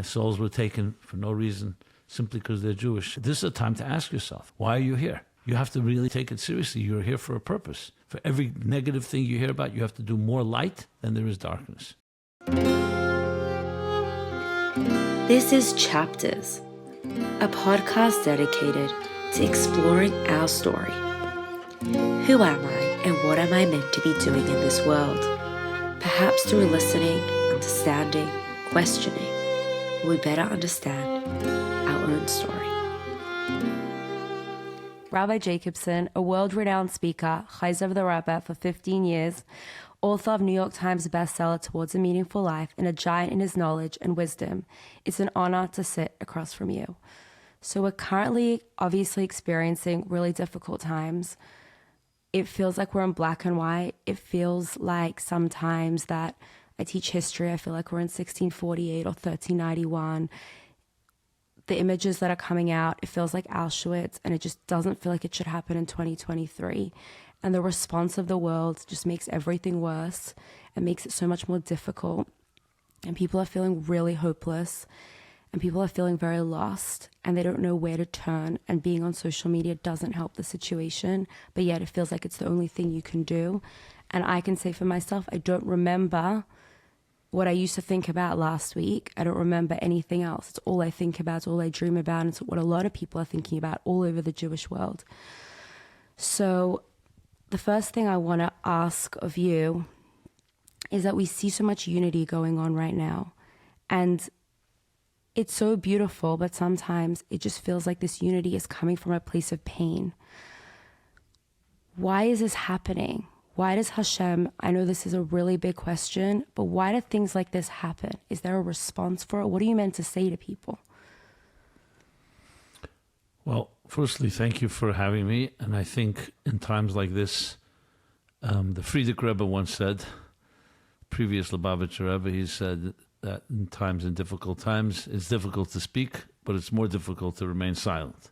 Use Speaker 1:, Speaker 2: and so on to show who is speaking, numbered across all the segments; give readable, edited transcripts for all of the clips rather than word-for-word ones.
Speaker 1: souls were taken for no reason, simply because they're Jewish. This is a time to ask yourself, why are you here? You have to really take it seriously. You're here for a purpose. For every negative thing you hear about, you have to do more light than there is darkness.
Speaker 2: This is Chapters, a podcast dedicated to exploring our story. Who am I and what am I meant to be doing in this world? Perhaps through listening, understanding, questioning, we better understand our own story.
Speaker 3: Rabbi Jacobson, a world-renowned speaker, Chayzer of the Rabbi for 15 years, author of New York Times bestseller Towards a Meaningful Life, and a giant in his knowledge and wisdom, it's an honor to sit across from you. So we're currently obviously experiencing really difficult times. It feels like we're in black and white. It feels like sometimes that I teach history, I feel like we're in 1648 or 1391. The images that are coming out, it feels like Auschwitz, and it just doesn't feel like it should happen in 2023. And the response of the world just makes everything worse and makes it so much more difficult. And people are feeling really hopeless, and people are feeling very lost, and they don't know where to turn. And being on social media doesn't help the situation, but yet it feels like it's the only thing you can do. And I can say for myself, I don't remember what I used to think about last week. I don't remember anything else. It's all I think about, it's all I dream about, and it's what a lot of people are thinking about all over the Jewish world. So the first thing I want to ask of you is that we see so much unity going on right now. And it's so beautiful, but sometimes it just feels like this unity is coming from a place of pain. Why is this happening? Why does Hashem, I know this is a really big question, but why do things like this happen? Is there a response for it? What are you meant to say to people?
Speaker 1: Well, firstly, thank you for having me. And I think in times like this, the Frierdiker Rebbe once said, previous Lubavitcher Rebbe, he said that in difficult times, it's difficult to speak, but it's more difficult to remain silent.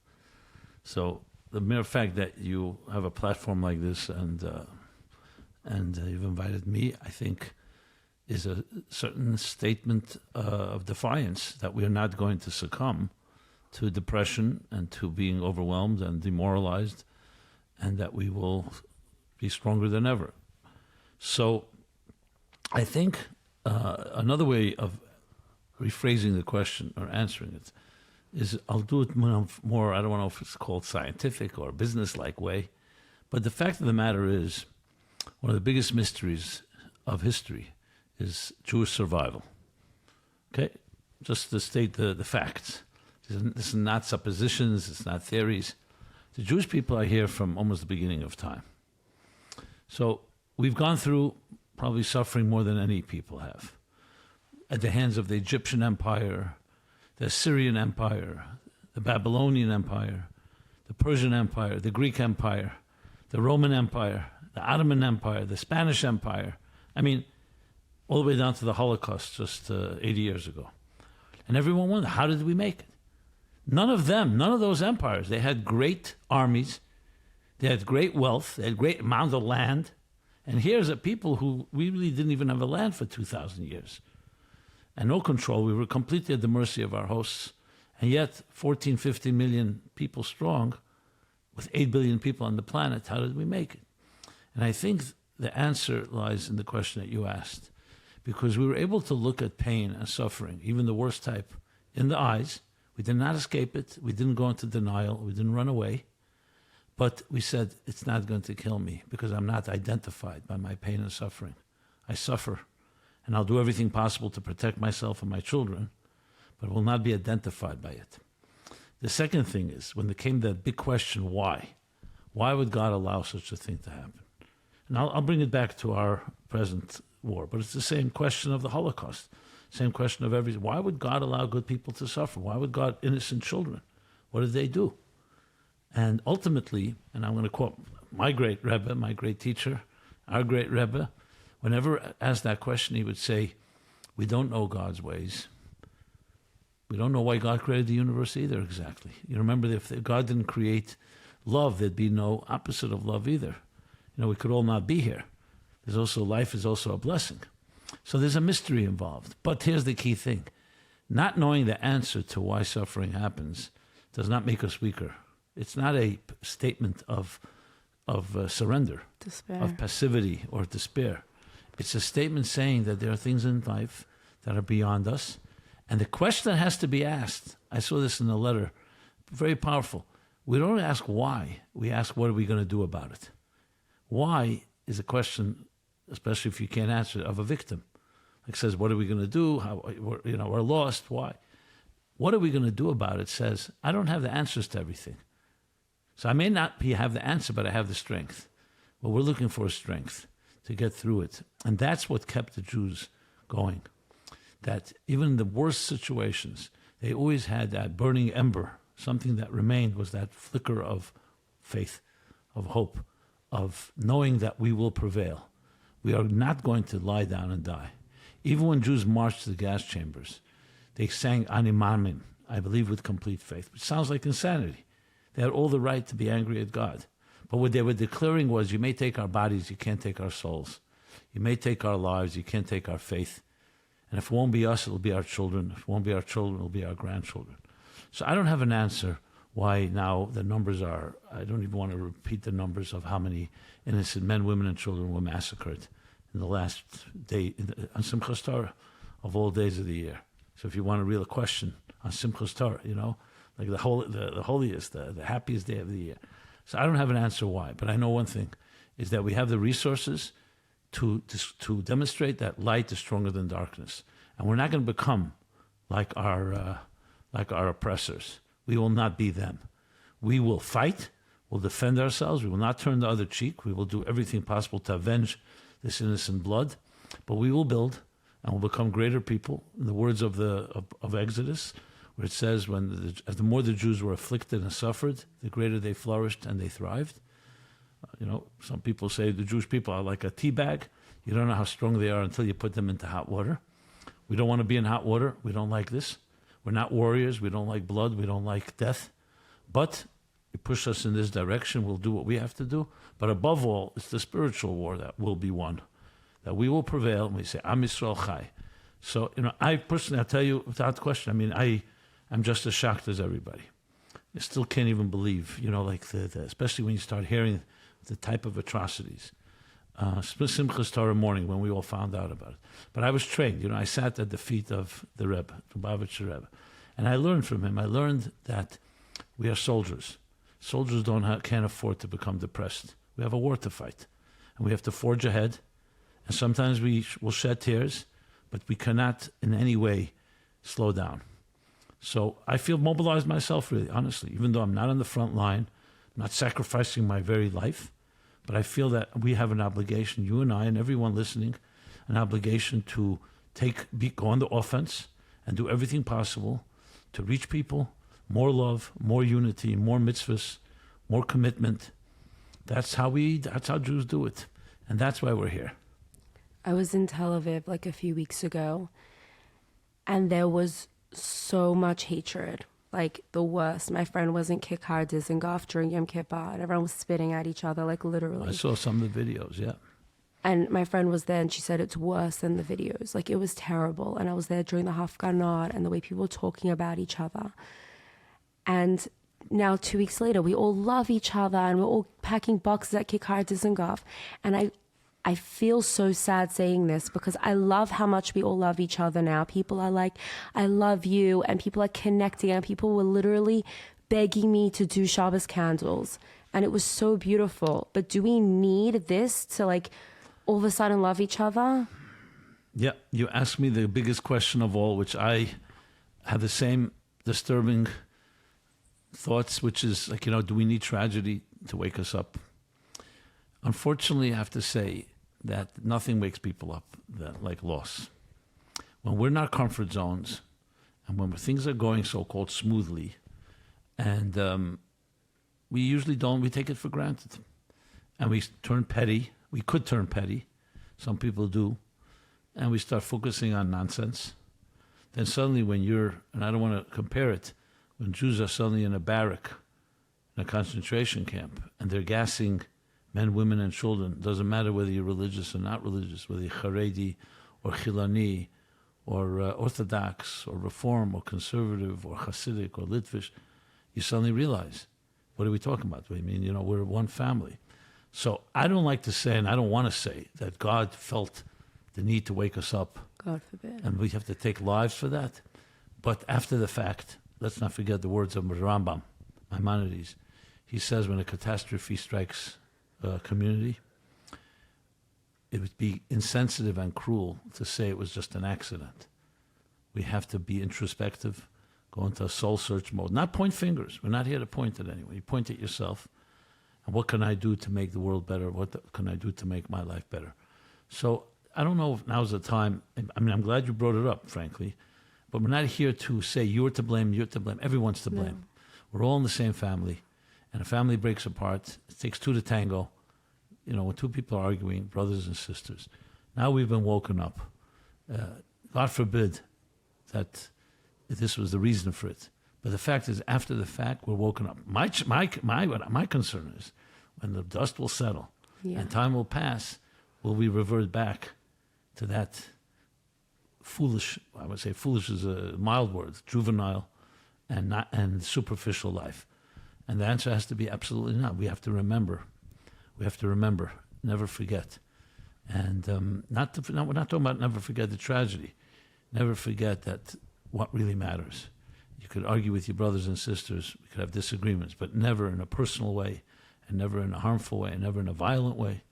Speaker 1: So the mere fact that you have a platform like this and you've invited me, I think, is a certain statement of defiance that we are not going to succumb to depression and to being overwhelmed and demoralized, and that we will be stronger than ever. So I think another way of rephrasing the question or answering it is, I'll do it more, I don't know if it's called scientific or business-like way, but the fact of the matter is, one of the biggest mysteries of history is Jewish survival. Okay? Just to state the facts. This is not suppositions, it's not theories. The Jewish people are here from almost the beginning of time. So we've gone through probably suffering more than any people have. At the hands of the Egyptian Empire, the Assyrian Empire, the Babylonian Empire, the Persian Empire, the Greek Empire, the Roman Empire, the Ottoman Empire, the Spanish Empire. I mean, all the way down to the Holocaust just 80 years ago. And everyone wondered, how did we make it? None of those empires, they had great armies, they had great wealth, they had great amount of land. And here's a people who we really didn't even have a land for 2,000 years. And no control, we were completely at the mercy of our hosts. And yet, 14, 15 million people strong, with 8 billion people on the planet, how did we make it? And I think the answer lies in the question that you asked, because we were able to look at pain and suffering, even the worst type, in the eyes. We did not escape it. We didn't go into denial. We didn't run away. But we said, it's not going to kill me because I'm not identified by my pain and suffering. I suffer, and I'll do everything possible to protect myself and my children, but will not be identified by it. The second thing is, when there came that big question, why? Why would God allow such a thing to happen? And I'll bring it back to our present war, but it's the same question of the Holocaust, same question of everything. Why would God allow good people to suffer? Why would God, innocent children, what did they do? And ultimately, and I'm going to quote my great Rebbe, my great teacher, our great Rebbe, whenever asked that question, he would say, we don't know God's ways. We don't know why God created the universe either exactly. You remember, if God didn't create love, there'd be no opposite of love either. You know, we could all not be here. Life is also a blessing. So there's a mystery involved. But here's the key thing. Not knowing the answer to why suffering happens does not make us weaker. It's not a statement of surrender,
Speaker 3: Despair.
Speaker 1: of passivity or despair. It's a statement saying that there are things in life that are beyond us. And the question that has to be asked, I saw this in the letter, very powerful. We don't ask why. We ask, what are we going to do about it? Why is a question, especially if you can't answer it, of a victim. Like says, what are we going to do? How, we're lost. Why? What are we going to do about it says, I don't have the answers to everything. So I may not have the answer, but I have the strength. Well, we're looking for strength to get through it. And that's what kept the Jews going. That even in the worst situations, they always had that burning ember. Something that remained was that flicker of faith, of hope, of knowing that we will prevail. We are not going to lie down and die. Even when Jews marched to the gas chambers, they sang Ani Maamin, I believe with complete faith, which sounds like insanity. They had all the right to be angry at God. But what they were declaring was, you may take our bodies, you can't take our souls. You may take our lives, you can't take our faith. And if it won't be us, it'll be our children. If it won't be our children, it'll be our grandchildren. So I don't have an answer why now the numbers are, I don't even want to repeat the numbers of how many innocent men, women, and children were massacred in the last day, on Simchas Torah, of all days of the year. So if you want a real question on Simchas Torah, like the holiest, the happiest day of the year. So I don't have an answer why, but I know one thing, is that we have the resources to demonstrate that light is stronger than darkness. And we're not going to become like our oppressors. We will not be them. We will fight, we'll defend ourselves, we will not turn the other cheek, we will do everything possible to avenge this innocent blood, but we will build and we'll become greater people. In the words of Exodus, where it says, the more the Jews were afflicted and suffered, the greater they flourished and they thrived. Some people say the Jewish people are like a tea bag. You don't know how strong they are until you put them into hot water. We don't want to be in hot water. We don't like this. We're not warriors. We don't like blood. We don't like death. But you push us in this direction, we'll do what we have to do. But above all, it's the spiritual war that will be won, that we will prevail. And we say, Am Yisrael Chai. So, I personally, I'll tell you without question, I'm just as shocked as everybody. I still can't even believe, especially when you start hearing the type of atrocities. Simchas Torah morning when we all found out about it. But I was trained, I sat at the feet of the Rebbe, the Lubavitcher Rebbe, and I learned from him. I learned that we are soldiers. Soldiers can't afford to become depressed. We have a war to fight, and we have to forge ahead. And sometimes we will shed tears, but we cannot in any way slow down. So I feel mobilized myself, really, honestly, even though I'm not on the front line, I'm not sacrificing my very life. But I feel that we have an obligation, you and I and everyone listening, an obligation to go on the offense and do everything possible to reach people, more love, more unity, more mitzvahs, more commitment. That's how Jews do it. And that's why we're here.
Speaker 3: I was in Tel Aviv like a few weeks ago, and there was so much hatred. Like the worst. My friend was in Kikar Dizengoff during Yom Kippur, and everyone was spitting at each other, like literally.
Speaker 1: I saw some of the videos, yeah.
Speaker 3: And my friend was there, and she said it's worse than the videos. Like, it was terrible. And I was there during the Hafganot, and the way people were talking about each other. And now 2 weeks later, we all love each other, and we're all packing boxes at Kikar Dizengoff. And I feel so sad saying this because I love how much we all love each other now. People are like, I love you, and people are connecting, and people were literally begging me to do Shabbos candles, and it was so beautiful. But do we need this to all of a sudden love each other?
Speaker 1: Yeah, you asked me the biggest question of all, which I have the same disturbing thoughts, which is do we need tragedy to wake us up? Unfortunately, I have to say that nothing wakes people up like loss. When we're in our comfort zones, and when things are going so-called smoothly, and we usually don't, we take it for granted. And we turn petty. We could turn petty. Some people do. And we start focusing on nonsense. Then suddenly when and I don't want to compare it, when Jews are suddenly in a barrack, in a concentration camp, and they're gassing men, women, and children. Doesn't matter whether you're religious or not religious, whether you're Haredi or Chilani or Orthodox or Reform or Conservative or Hasidic or Litvish, you suddenly realize, what are we talking about? I mean, we're one family. So I don't like to say, and I don't want to say, that God felt the need to wake us up.
Speaker 3: God forbid.
Speaker 1: And we have to take lives for that. But after the fact, let's not forget the words of Rambam, Maimonides. He says when a catastrophe strikes a community, it would be insensitive and cruel to say it was just an accident. We have to be introspective, go into a soul search mode. Not point fingers. We're not here to point at anyone. You point at yourself. And what can I do to make the world better? What can I do to make my life better? So I don't know if now's the time. I mean, I'm glad you brought it up, frankly. But we're not here to say you're to blame, you're to blame. Everyone's to blame. No. We're all in the same family. And a family breaks apart. It takes two to tango. When two people are arguing, brothers and sisters. Now we've been woken up. God forbid that this was the reason for it. But the fact is, after the fact, we're woken up. My concern is, when the dust will settle and time will pass, will we revert back to that foolish, I would say foolish is a mild word, juvenile and superficial life? And the answer has to be absolutely not. We have to remember. Never forget. And we're not talking about never forget the tragedy. Never forget that what really matters. You could argue with your brothers and sisters. We could have disagreements, but never in a personal way, and never in a harmful way, and never in a violent way.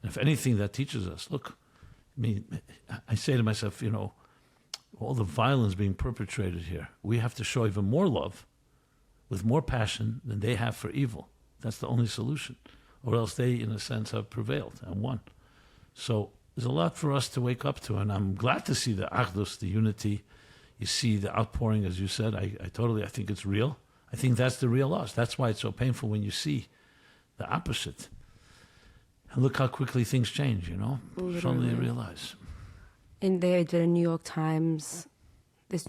Speaker 1: And if anything, that teaches us, look, I say to myself, all the violence being perpetrated here, we have to show even more love with more passion than they have for evil. That's the only solution. Or else they, in a sense, have prevailed and won. So there's a lot for us to wake up to, and I'm glad to see the achdus, the unity. You see the outpouring, as you said. I think it's real. I think that's the real loss. That's why it's so painful when you see the opposite. And look how quickly things change, Suddenly you realize.
Speaker 3: And they did a New York Times, this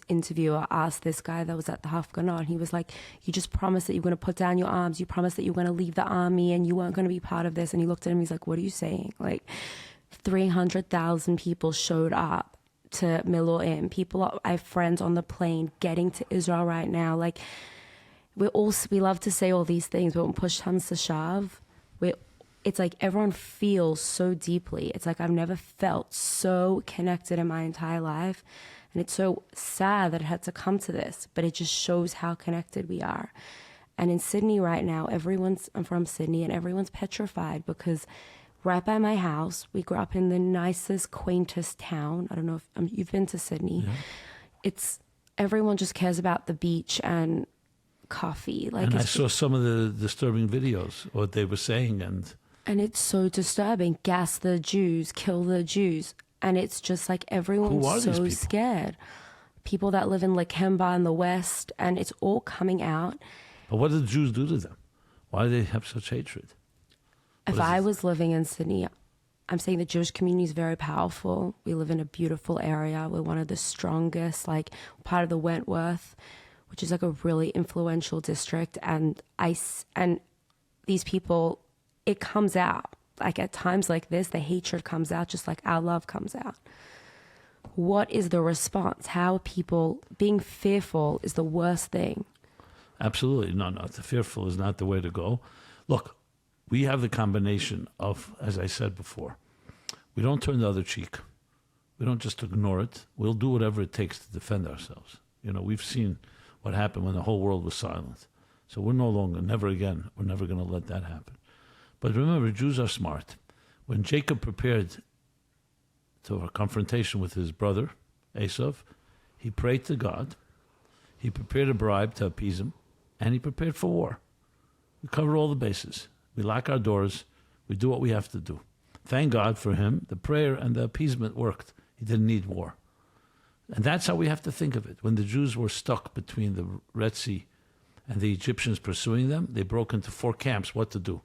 Speaker 3: interviewer asked this guy that was at the Hafganah, and he was like, you just promised that you were going to put down your arms. You promised that you were going to leave the army and you weren't going to be part of this. And he looked at him, he's like, what are you saying? Like, 300,000 people showed up to Miluim. I have friends on the plane getting to Israel right now. Like, we love to say all these things, but when push comes to shove, it's like everyone feels so deeply. It's like I've never felt so connected in my entire life. And it's so sad that it had to come to this, but it just shows how connected we are. And in Sydney right now, I'm from Sydney, and everyone's petrified because right by my house, we grew up in the nicest, quaintest town. I don't know if you've been to Sydney. Yeah. Everyone just cares about the beach and coffee.
Speaker 1: And I saw some of the disturbing videos, what they were saying.
Speaker 3: And it's so disturbing. Gas the Jews, kill the Jews. And it's just like everyone's so scared. People that live in Lakemba in the West, and it's all coming out.
Speaker 1: But what did the Jews do to them? Why do they have such hatred?
Speaker 3: If I was living in Sydney, I'm saying the Jewish community is very powerful. We live in a beautiful area. We're one of the strongest, part of the Wentworth, which is like a really influential district. And these people, it comes out. Like at times like this, the hatred comes out just like our love comes out. What is the response? How people being fearful is the worst thing.
Speaker 1: Absolutely. No, the fearful is not the way to go. Look, we have the combination of, as I said before, we don't turn the other cheek. We don't just ignore it. We'll do whatever it takes to defend ourselves. We've seen what happened when the whole world was silent. So we're never again, we're never going to let that happen. But remember, Jews are smart. When Jacob prepared to a confrontation with his brother, Esau, he prayed to God, he prepared a bribe to appease him, and he prepared for war. We cover all the bases. We lock our doors. We do what we have to do. Thank God for him. The prayer and the appeasement worked. He didn't need war. And that's how we have to think of it. When the Jews were stuck between the Red Sea and the Egyptians pursuing them, they broke into 4 camps what to do.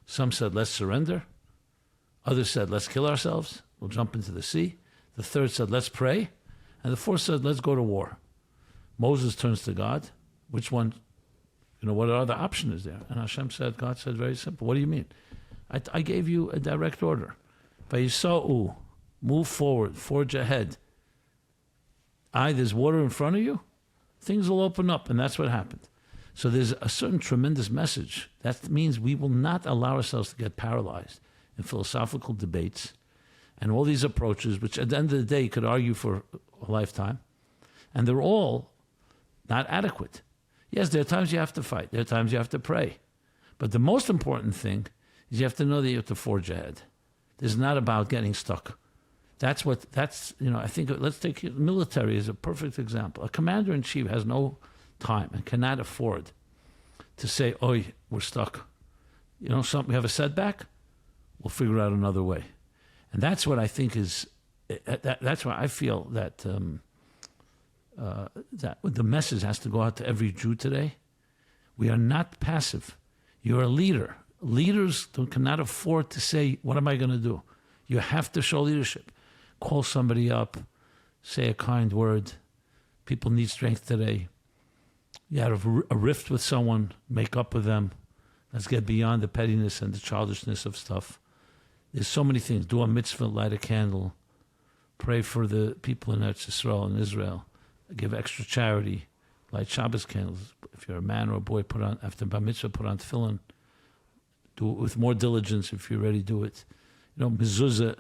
Speaker 1: Some said, let's surrender. Others said, let's kill ourselves. We'll jump into the sea. The third said, let's pray. And the fourth said, let's go to war. Moses turns to God. Which one, what other option is there? And Hashem said, God said, very simple. What do you mean? I gave you a direct order. Vayisa'u Move forward. Forge ahead. There's water in front of you. Things will open up, and that's what happened. So there's a certain tremendous message. That means we will not allow ourselves to get paralyzed in philosophical debates and all these approaches, which at the end of the day you could argue for a lifetime, and they're all not adequate. Yes, there are times you have to fight. There are times you have to pray. But the most important thing is you have to know that you have to forge ahead. This is not about getting stuck. I think, let's take military as a perfect example. A commander-in-chief has no time and cannot afford to say, "Oi, we're stuck. We have a setback. We'll figure out another way." And that's what I think is. That's why I feel that that the message has to go out to every Jew today. We are not passive. You're a leader. Leaders cannot afford to say, "What am I going to do?" You have to show leadership. Call somebody up, say a kind word. People need strength today. You have a rift with someone, make up with them. Let's get beyond the pettiness and the childishness of stuff. There's so many things. Do a mitzvah, light a candle. Pray for the people in Israel and Israel. Give extra charity. Light Shabbos candles. If you're a man or a boy, after bar mitzvah, put on tefillin. Do it with more diligence if you already do it. Mezuzah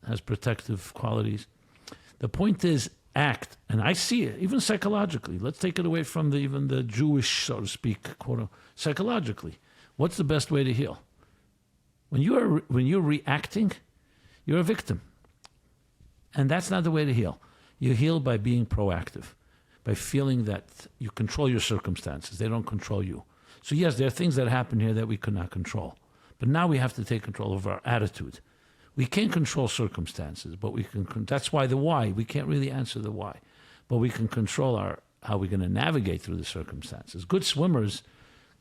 Speaker 1: has protective qualities. The point is, act. And I see it, even psychologically. Let's take it away from even the Jewish, so to speak, quote, psychologically. What's the best way to heal? When you're reacting, you're a victim. And that's not the way to heal. You heal by being proactive, by feeling that you control your circumstances. They don't control you. So yes, there are things that happen here that we could not control. But now we have to take control of our attitude. We can't control circumstances, but we can. That's why the why. We can't really answer the why. But we can control how we're going to navigate through the circumstances. Good swimmers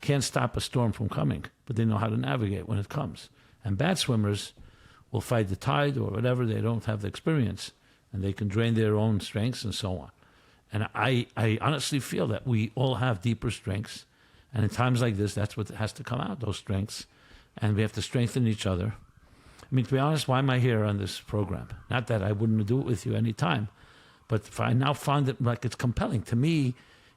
Speaker 1: can't stop a storm from coming, but they know how to navigate when it comes. And bad swimmers will fight the tide or whatever. They don't have the experience, and they can drain their own strengths and so on. And I honestly feel that we all have deeper strengths. And in times like this, that's what has to come out, those strengths. And we have to strengthen each other. I mean, to be honest, why am I here on this program? Not that I wouldn't do it with you any time, but if I now find it like it's compelling. To me,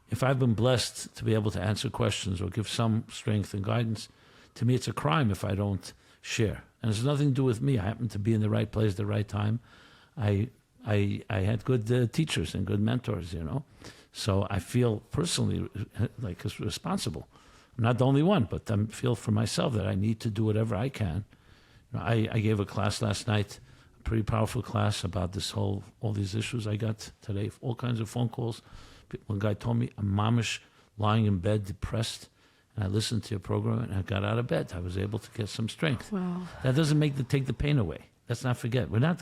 Speaker 1: if I've been blessed to be able to answer questions or give some strength and guidance, to me it's a crime if I don't share. And it's nothing to do with me. I happen to be in the right place at the right time. I had good teachers and good mentors, So I feel personally like it's responsible. I'm not the only one, but I feel for myself that I need to do whatever I can. I gave a class last night, a pretty powerful class about all these issues I got today, all kinds of phone calls. One guy told me, I'm mamish lying in bed, depressed, and I listened to your program and I got out of bed. I was able to get some strength.
Speaker 3: Wow.
Speaker 1: That doesn't take the pain away. Let's not forget. We're not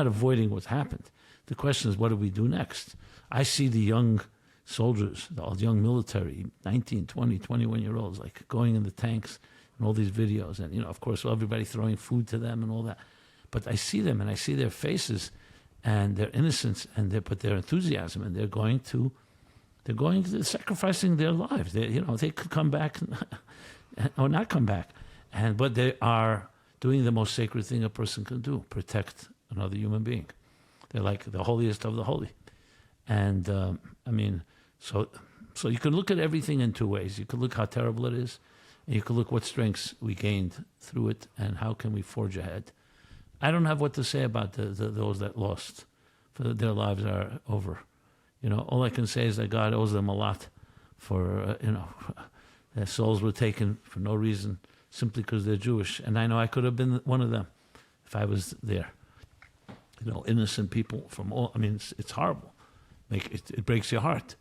Speaker 1: avoiding what's happened. The question is, what do we do next? I see the young soldiers, the young military, 19, 20, 21-year-olds, like going in the tanks and all these videos. And, of course, everybody throwing food to them and all that. But I see them and I see their faces and their innocence and their enthusiasm, and they're going to sacrificing their lives. They could come back or not come back. But they are doing the most sacred thing a person can do, protect another human being. They're like the holiest of the holy. And, so you can look at everything in two ways. You can look how terrible it is, and you can look what strengths we gained through it, and how can we forge ahead. I don't have what to say about those that lost, for their lives are over. All I can say is that God owes them a lot for, their souls were taken for no reason, simply because they're Jewish. And I know I could have been one of them if I was there. Innocent people from all, it's horrible. It breaks your heart.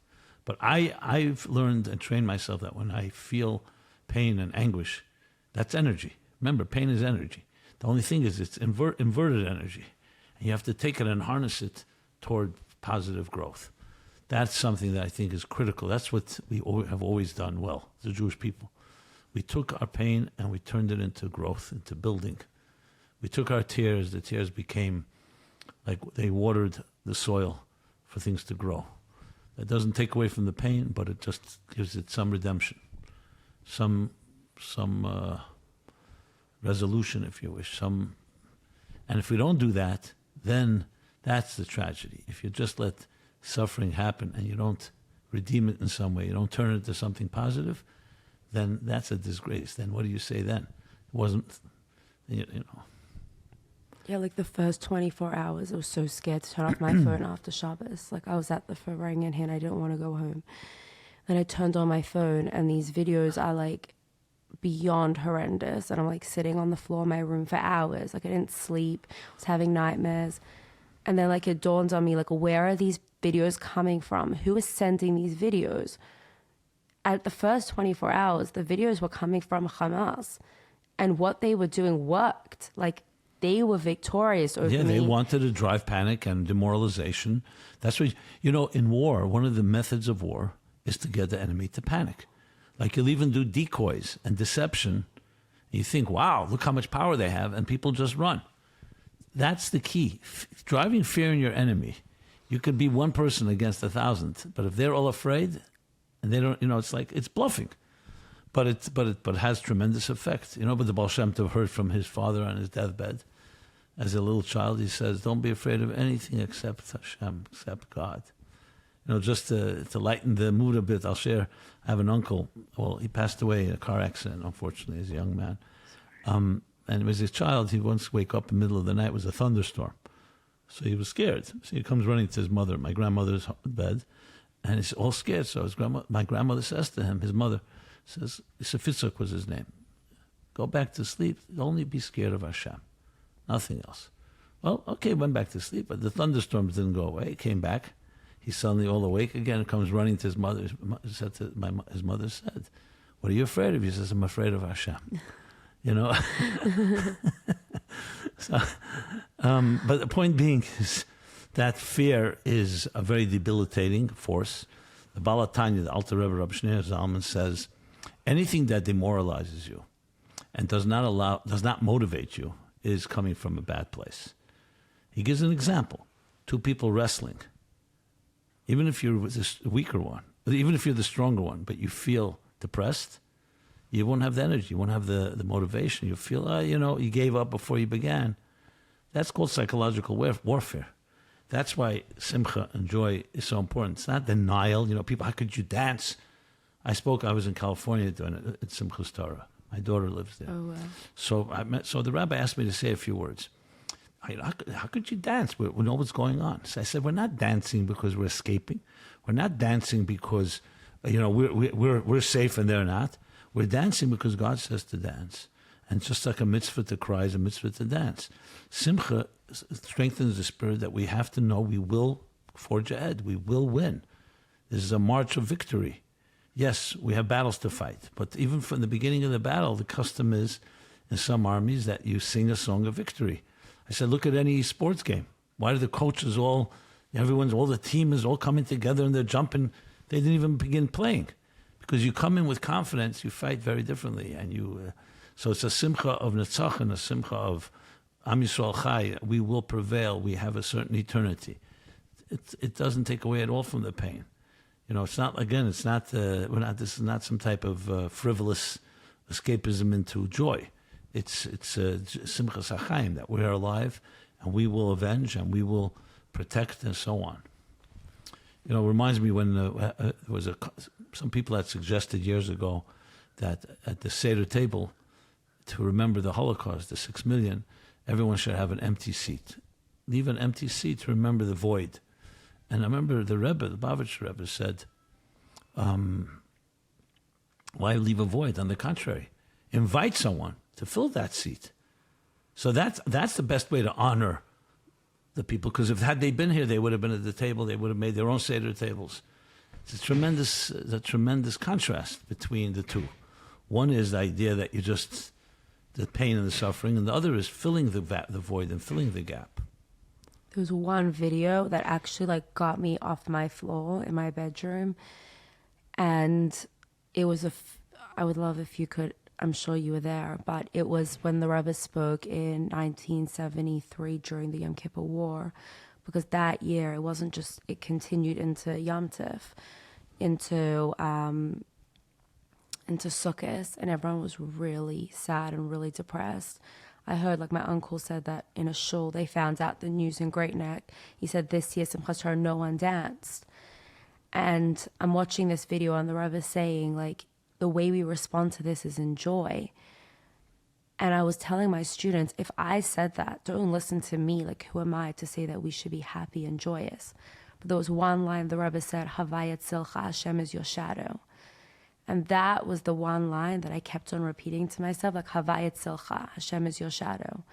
Speaker 1: But I've learned and trained myself that when I feel pain and anguish, that's energy. Remember, pain is energy. The only thing is it's inverted energy. And you have to take it and harness it toward positive growth. That's something that I think is critical. That's what we have always done well, the Jewish people. We took our pain and we turned it into growth, into building. We took our tears, the tears became like they watered the soil for things to grow. That doesn't take away from the pain, but it just gives it some redemption, some resolution, if you wish. And if we don't do that, then that's the tragedy. If you just let suffering happen and you don't redeem it in some way, you don't turn it into something positive, then that's a disgrace. Then what do you say then? It wasn't, you know.
Speaker 3: Yeah, like the first 24 hours, I was so scared to turn off my phone after Shabbos. Like I was at the Farang and I didn't want to go home. Then I turned on my phone and these videos are like beyond horrendous. And I'm like sitting on the floor of my room for hours. Like I didn't sleep. I was having nightmares. And then like it dawned on me, like, where are these videos coming from? Who is sending these videos? At the first 24 hours, the videos were coming from Hamas. And what they were doing worked. Like, they were victorious over me.
Speaker 1: Yeah, they wanted to drive panic and demoralization. That's what, you know, in war, one of the methods of war is to get the enemy to panic. Like you'll even do decoys and deception. You think, wow, look how much power they have, and people just run. That's the key. Driving fear in your enemy. You could be one person against 1,000, but if they're all afraid and they don't, you know, it's like, it's bluffing. But it has tremendous effect. You know, but the Baal Shem Tov heard from his father on his deathbed. As a little child, he says, don't be afraid of anything except Hashem, except God. You know, just to lighten the mood a bit, I'll share. I have an uncle. Well, he passed away in a car accident, unfortunately, as a young man. And as a child, he'd once wake up in the middle of the night. It was a thunderstorm. So he was scared. So he comes running to his mother, my grandmother's bed, and he's all scared. So my grandmother says to him, his mother says, Fitzuk was his name, go back to sleep. Only be scared of Hashem. Nothing else. Well, okay, went back to sleep, but the thunderstorms didn't go away. He came back. He's suddenly all awake again and comes running to his mother. His mother said, what are you afraid of? He says, I'm afraid of Hashem. You know? So, but the point being is that fear is a very debilitating force. The Baal HaTanya, the Alter Rebbe, Rabbi Shneur Zalman says, anything that demoralizes you and does not motivate you is coming from a bad place. He gives an example. Two people wrestling. Even if you're the weaker one, even if you're the stronger one, but you feel depressed, you won't have the energy, you won't have the motivation. You feel, you gave up before you began. That's called psychological warfare. That's why simcha and joy is so important. It's not denial. You know, people, how could you dance? I was in California doing it at Simchas Torah. My daughter lives there.
Speaker 3: Oh, wow.
Speaker 1: So the rabbi asked me to say a few words. How could you dance? We know what's going on. So I said, we're not dancing because we're escaping. We're not dancing because, we're safe and they're not. We're dancing because God says to dance. And just like a mitzvah to cry is a mitzvah to dance. Simcha strengthens the spirit that we have to know we will forge ahead. We will win. This is a march of victory. Yes, we have battles to fight. But even from the beginning of the battle, the custom is in some armies that you sing a song of victory. I said, look at any sports game. Why do the coaches all the team is all coming together and they're jumping? They didn't even begin playing. Because you come in with confidence, you fight very differently. And so it's a simcha of netzach and a simcha of Am Yisrael Chai. We will prevail. We have a certain eternity. It doesn't take away at all from the pain. It's not, again, this is not some type of frivolous escapism into joy. It's simchas hachaim, that we are alive and we will avenge and we will protect and so on. It reminds me when there was some people had suggested years ago that at the Seder table, to remember the Holocaust, the 6 million, everyone should have an empty seat. Leave an empty seat to remember the void. And I remember the Rebbe, the Bavitch Rebbe, said, why leave a void? On the contrary, invite someone to fill that seat. So that's the best way to honor the people, because had they been here, they would have been at the table, they would have made their own Seder tables. It's a tremendous contrast between the two. One is the idea that the pain and the suffering, and the other is filling the void and filling the gap.
Speaker 3: There was one video that actually got me off my floor in my bedroom, and it was I would love if you could, I'm sure you were there, but it was when the Rebbe spoke in 1973 during the Yom Kippur War, because that year it continued into Yom Tif, into Sukkot, and everyone was really sad and really depressed. I heard, like, my uncle said that in a shul, they found out the news in Great Neck. He said this year, Simchas Torah, no one danced. And I'm watching this video and the Rabbi saying, like, the way we respond to this is in joy. And I was telling my students, if I said that, don't listen to me. Like, who am I to say that we should be happy and joyous? But there was one line the Rebbe said, Havayat Silcha, Hashem is your shadow. And that was the one line that I kept on repeating to myself, like, Havayat Silcha, Hashem is your shadow.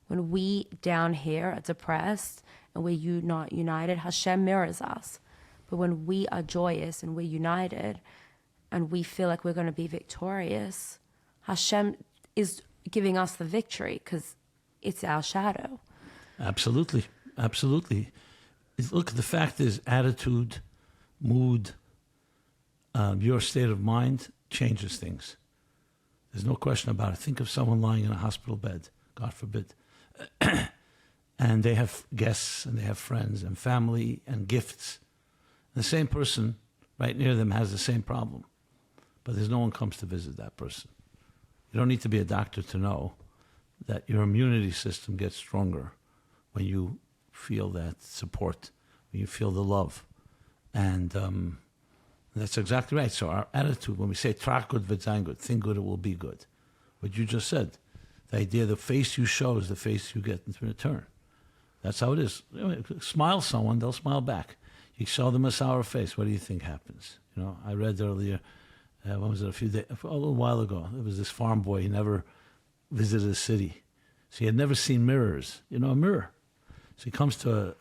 Speaker 3: When we down here are depressed and we're not united, Hashem mirrors us. But when we are joyous and we're united and we feel like we're going to be victorious, Hashem is giving us the victory because it's our shadow.
Speaker 1: Absolutely. Absolutely. Look, the fact is attitude, mood, your state of mind changes things. There's no question about it. Think of someone lying in a hospital bed, God forbid, and they have guests and they have friends and family and gifts. The same person right near them has the same problem, but there's no one comes to visit that person. You don't need to be a doctor to know that your immunity system gets stronger when you feel that support, when you feel the love. And that's exactly right. So our attitude, when we say trach gut wird sein gut, think good, it will be good. What you just said, the idea the face you show is the face you get in return. That's how it is. Smile someone, they'll smile back. You show them a sour face, what do you think happens? You know, I read earlier, when was it, a little while ago, there was this farm boy, he never visited a city. So he had never seen mirrors, a mirror. So he comes to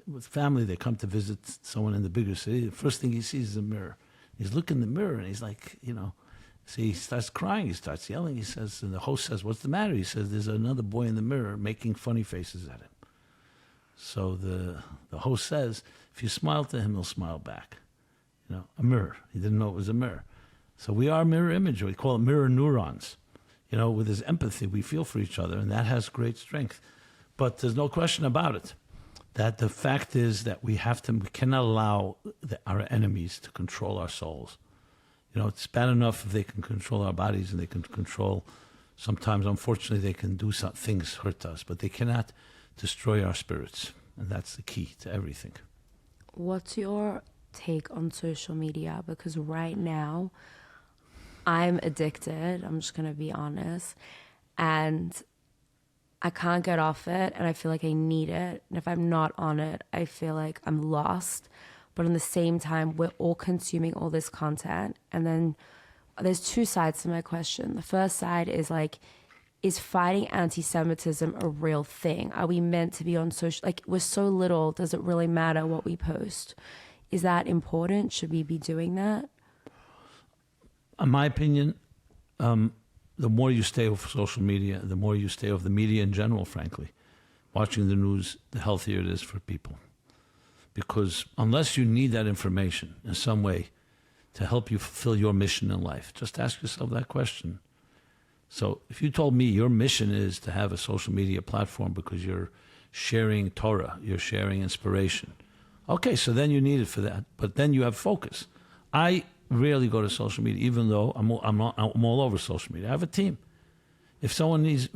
Speaker 1: with family, they come to visit someone in the bigger city. The first thing he sees is a mirror. He's looking in the mirror and he's like, so he starts crying, he starts yelling. He says, and the host says, what's the matter? He says, there's another boy in the mirror making funny faces at him. So the host says, if you smile to him, he'll smile back. A mirror. He didn't know it was a mirror. So we are mirror image. We call it mirror neurons. With his empathy, we feel for each other, and that has great strength. But there's no question about it, that the fact is that we cannot allow our enemies to control our souls. It's bad enough if they can control our bodies and they can control, sometimes, unfortunately, they can do some things hurt us, but they cannot destroy our spirits. And that's the key to everything.
Speaker 3: What's your take on social media? Because right now, I'm addicted. I'm just going to be honest. And I can't get off it, and I feel like I need it. And if I'm not on it, I feel like I'm lost. But at the same time, we're all consuming all this content. And then there's two sides to my question. The first side is like, is fighting anti-Semitism a real thing? Are we meant to be on social? Like, we're so little, does it really matter what we post? Is that important? Should we be doing that?
Speaker 1: In my opinion, the more you stay off social media, the more you stay off the media in general, frankly. Watching the news, the healthier it is for people. Because unless you need that information in some way to help you fulfill your mission in life, just ask yourself that question. So if you told me your mission is to have a social media platform because you're sharing Torah, you're sharing inspiration, okay, so then you need it for that. But then you have focus. I rarely go to social media, even though I'm all over social media. I have a team. If someone needs,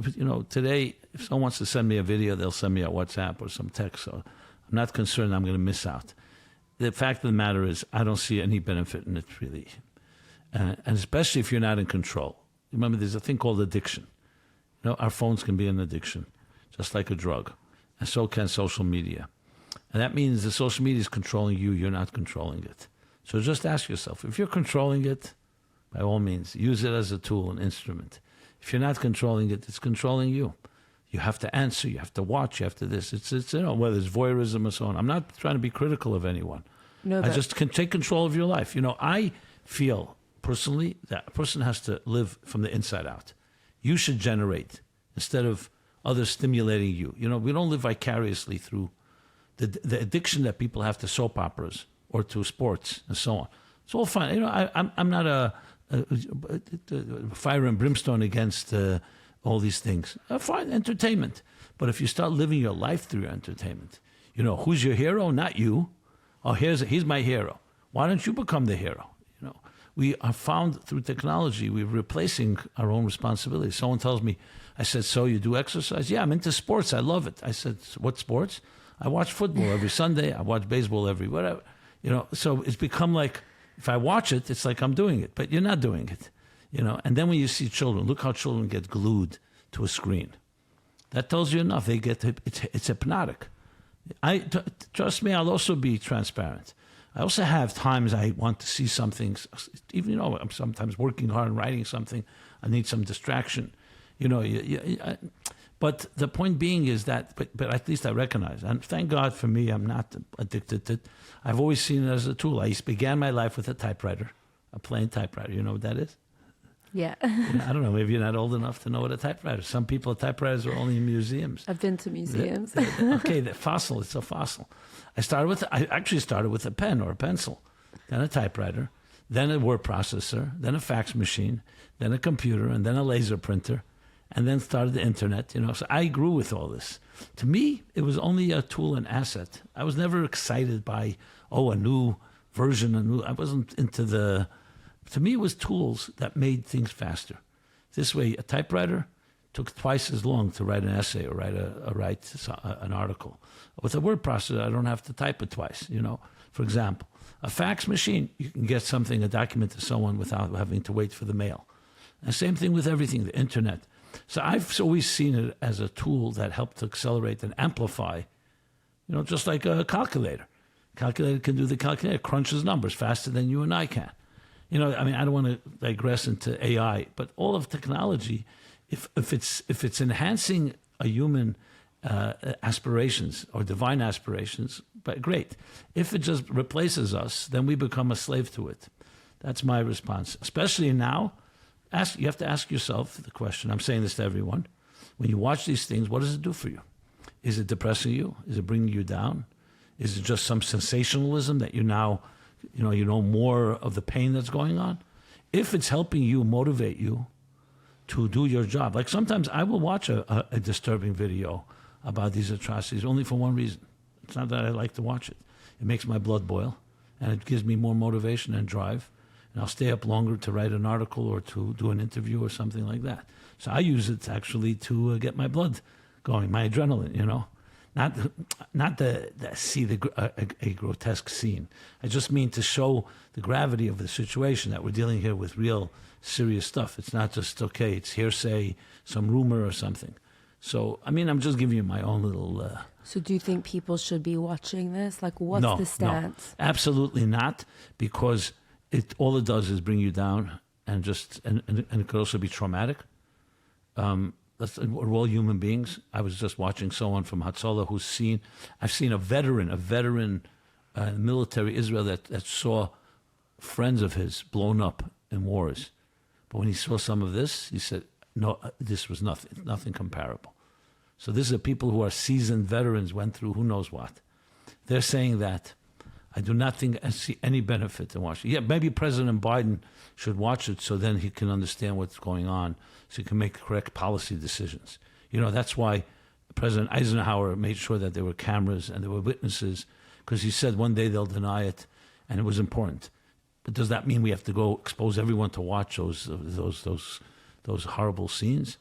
Speaker 1: today, if someone wants to send me a video, they'll send me a WhatsApp or some text. So I'm not concerned I'm going to miss out. The fact of the matter is I don't see any benefit in it, really. And especially if you're not in control. Remember, there's a thing called addiction. Our phones can be an addiction, just like a drug. And so can social media. And that means the social media is controlling you. You're not controlling it. So just ask yourself, if you're controlling it, by all means, use it as a tool, an instrument. If you're not controlling it, it's controlling you. You have to answer, you have to watch, you have to this. It's whether it's voyeurism or so on. I'm not trying to be critical of anyone. No, I just can take control of your life. I feel personally that a person has to live from the inside out. You should generate instead of others stimulating you. We don't live vicariously through the addiction that people have to soap operas or to sports and so on. It's all fine. I'm not a fire and brimstone against all these things. Fine, entertainment. But if you start living your life through your entertainment, who's your hero? Not you. Oh, he's my hero. Why don't you become the hero? we are found through technology, we're replacing our own responsibility. Someone tells me, I said, so you do exercise? Yeah, I'm into sports. I love it. I said, what sports? I watch football every Sunday. I watch baseball every whatever. So it's become like, if I watch it, it's like I'm doing it, but you're not doing it. And then when you see children, look how children get glued to a screen. That tells you enough. It's hypnotic. Trust me, I'll also be transparent. I also have times I want to see something, even, I'm sometimes working hard and writing something. I need some distraction, but the point being is that, but at least I recognize, and thank God for me, I'm not addicted to it. I've always seen it as a tool. I began my life with a typewriter, a plain typewriter. You know what that is?
Speaker 3: Yeah.
Speaker 1: I don't know. Maybe you're not old enough to know what a typewriter is. Some people, typewriters are only in museums.
Speaker 3: I've been to museums.
Speaker 1: Okay, the fossil. It's a fossil. I actually started with a pen or a pencil, then a typewriter, then a word processor, then a fax machine, then a computer, and then a laser printer, and then started the internet. So I grew with all this. To me, it was only a tool and asset. I was never excited by a new version. I wasn't into the. To me, it was tools that made things faster. This way, a typewriter took twice as long to write an essay or write an article. With a word processor, I don't have to type it twice. For example, a fax machine, you can get a document to someone without having to wait for the mail. And same thing with everything, the internet. So I've always seen it as a tool that helped to accelerate and amplify, just like a calculator. Calculator can do the calculator, crunches numbers faster than you and I can. I don't want to digress into AI, but all of technology, if it's enhancing a human aspirations or divine aspirations, but great. If it just replaces us, then we become a slave to it. That's my response. Especially now, you have to ask yourself the question. I'm saying this to everyone. When you watch these things, what does it do for you? Is it depressing you? Is it bringing you down? Is it just some sensationalism that you now, you know more of the pain that's going on? If it's helping you, motivate you to do your job. Like sometimes I will watch a disturbing video about these atrocities only for one reason. It's not that I like to watch it. It makes my blood boil, and it gives me more motivation and drive. And I'll stay up longer to write an article or to do an interview or something like that. So I use it actually to get my blood going, my adrenaline, Not to see a grotesque scene. I just mean to show the gravity of the situation, that we're dealing here with real serious stuff. It's not just, okay, it's hearsay, some rumor or something. So, I'm just giving you my own little...
Speaker 3: So do you think people should be watching this? Like, what's the stance?
Speaker 1: No, absolutely not, because all it does is bring you down, and it could also be traumatic. We're all human beings. I was just watching someone from Hatzalah I've seen a veteran military Israel that saw friends of his blown up in wars. But when he saw some of this, he said, no, this was nothing comparable. So these are people who are seasoned veterans, went through who knows what. They're saying that. I do not think I see any benefit in watching. Yeah, maybe President Biden should watch it so then he can understand what's going on, so he can make correct policy decisions. That's why President Eisenhower made sure that there were cameras and there were witnesses, because he said one day they'll deny it, and it was important. But does that mean we have to go expose everyone to watch those horrible scenes?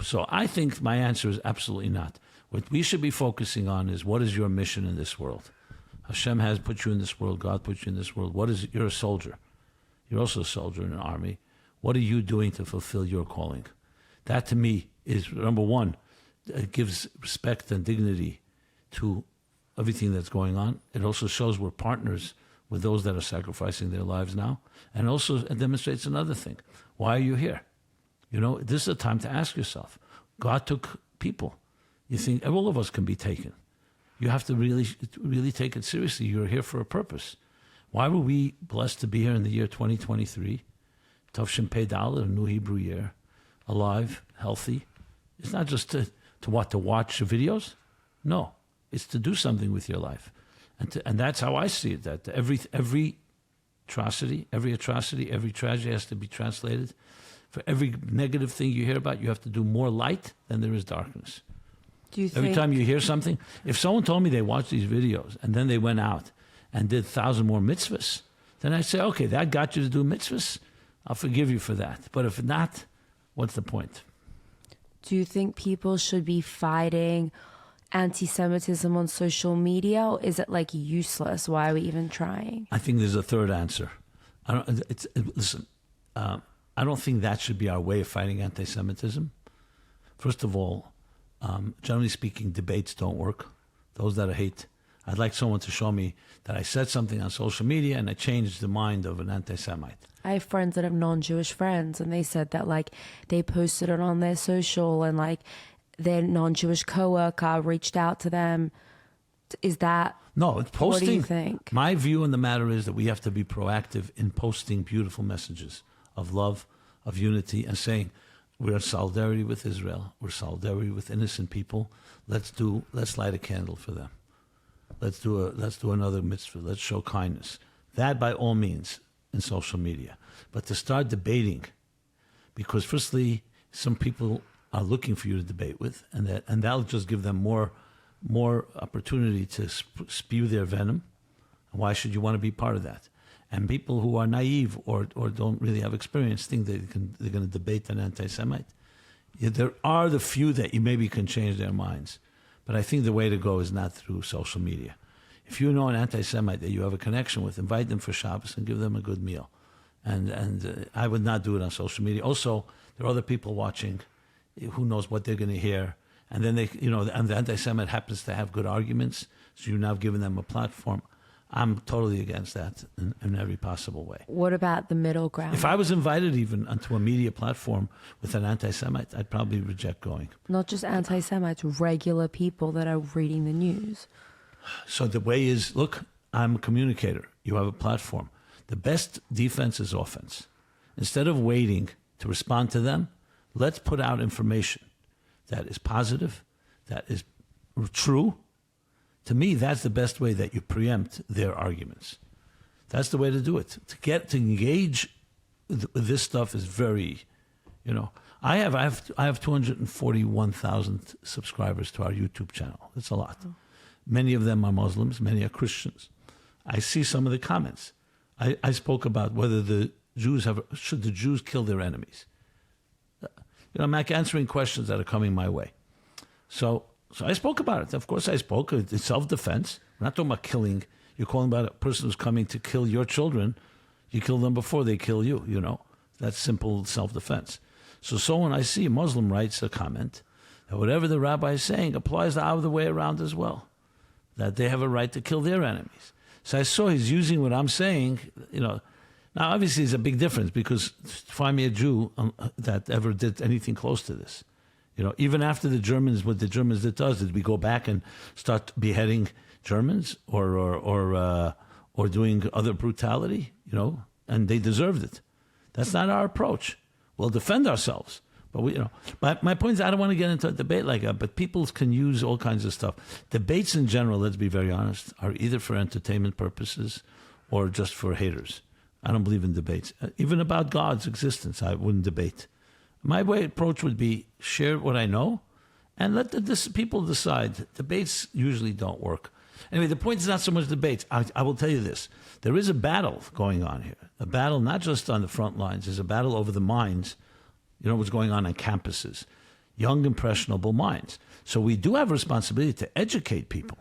Speaker 1: So I think my answer is absolutely not. What we should be focusing on is, what is your mission in this world? Hashem has put you in this world. God put you in this world. What is it? You're a soldier. You're also a soldier in an army. What are you doing to fulfill your calling? That, to me, is, number one, it gives respect and dignity to everything that's going on. It also shows we're partners with those that are sacrificing their lives now. And also it demonstrates another thing. Why are you here? This is a time to ask yourself. God took people. You think all of us can be taken. You have to really take it seriously. You're here for a purpose. Why were we blessed to be here in the year 2023? Tavshin Pei Dalet, a new Hebrew year, alive, healthy. It's not just to watch videos. No, it's to do something with your life. And that's how I see it, that every atrocity, every tragedy has to be translated. For every negative thing you hear about, you have to do more light than there is darkness. Every time you hear something, if someone told me they watched these videos and then they went out and did 1,000 more mitzvahs, then I say, okay, that got you to do mitzvahs. I'll forgive you for that. But if not, what's the point?
Speaker 3: Do you think people should be fighting anti-Semitism on social media, or is it like useless? Why are we even trying?
Speaker 1: I think there's a third answer. Listen, I don't think that should be our way of fighting anti-Semitism. First of all, generally speaking, debates don't work. Those that I hate, I'd like someone to show me that I said something on social media and I changed the mind of an anti-Semite.
Speaker 3: I have friends that have non-Jewish friends, and they said that like they posted it on their social, and like their non-Jewish coworker reached out to them. Is that
Speaker 1: no? It's posting.
Speaker 3: What do you think?
Speaker 1: My view on the matter is that we have to be proactive in posting beautiful messages of love, of unity, and saying we're in solidarity with Israel. We're solidarity with innocent people. Let's light a candle for them. Let's do another mitzvah. Let's show kindness. That by all means in social media. But to start debating, because firstly, some people are looking for you to debate with, and that'll just give them more opportunity to spew their venom. Why should you want to be part of that? And people who are naive or don't really have experience think they're going to debate an anti-Semite. Yeah, there are the few that you maybe can change their minds. But I think the way to go is not through social media. If you know an anti-Semite that you have a connection with, invite them for Shabbos and give them a good meal. And I would not do it on social media. Also, there are other people watching. Who knows what they're going to hear? And then and the anti-Semite happens to have good arguments, so you're now giving them a platform. I'm totally against that in every possible way.
Speaker 3: What about the middle ground?
Speaker 1: If I was invited even onto a media platform with an anti-Semite, I'd probably reject going.
Speaker 3: Not just anti-Semites, regular people that are reading the news.
Speaker 1: So the way is, look, I'm a communicator. You have a platform. The best defense is offense. Instead of waiting to respond to them, let's put out information that is positive, that is true. To me, that's the best way that you preempt their arguments. That's the way to do it. To engage with this stuff is very, I have 241,000 subscribers to our YouTube channel. That's a lot. Oh. Many of them are Muslims, many are Christians. I see some of the comments. I spoke about whether should the Jews kill their enemies. I'm not answering questions that are coming my way. So I spoke about it. Of course I spoke. It's self-defense. We're not talking about killing. You're calling about a person who's coming to kill your children. You kill them before they kill you, That's simple self-defense. So when I see a Muslim writes a comment, that whatever the rabbi is saying applies the other way around as well, that they have a right to kill their enemies. So I saw he's using what I'm saying, Now, obviously, there's a big difference because find me a Jew that ever did anything close to this. Even after the Germans, what the Germans did to us, did we go back and start beheading Germans or doing other brutality? And they deserved it. That's not our approach. We'll defend ourselves, but my point is, I don't want to get into a debate like that. But people can use all kinds of stuff. Debates in general, let's be very honest, are either for entertainment purposes or just for haters. I don't believe in debates. Even about God's existence, I wouldn't debate. My approach would be share what I know and let the people decide. Debates usually don't work. Anyway, the point is not so much debates. I will tell you this. There is a battle going on here. A battle not just on the front lines. There's a battle over the minds. What's going on campuses. Young, impressionable minds. So we do have a responsibility to educate people.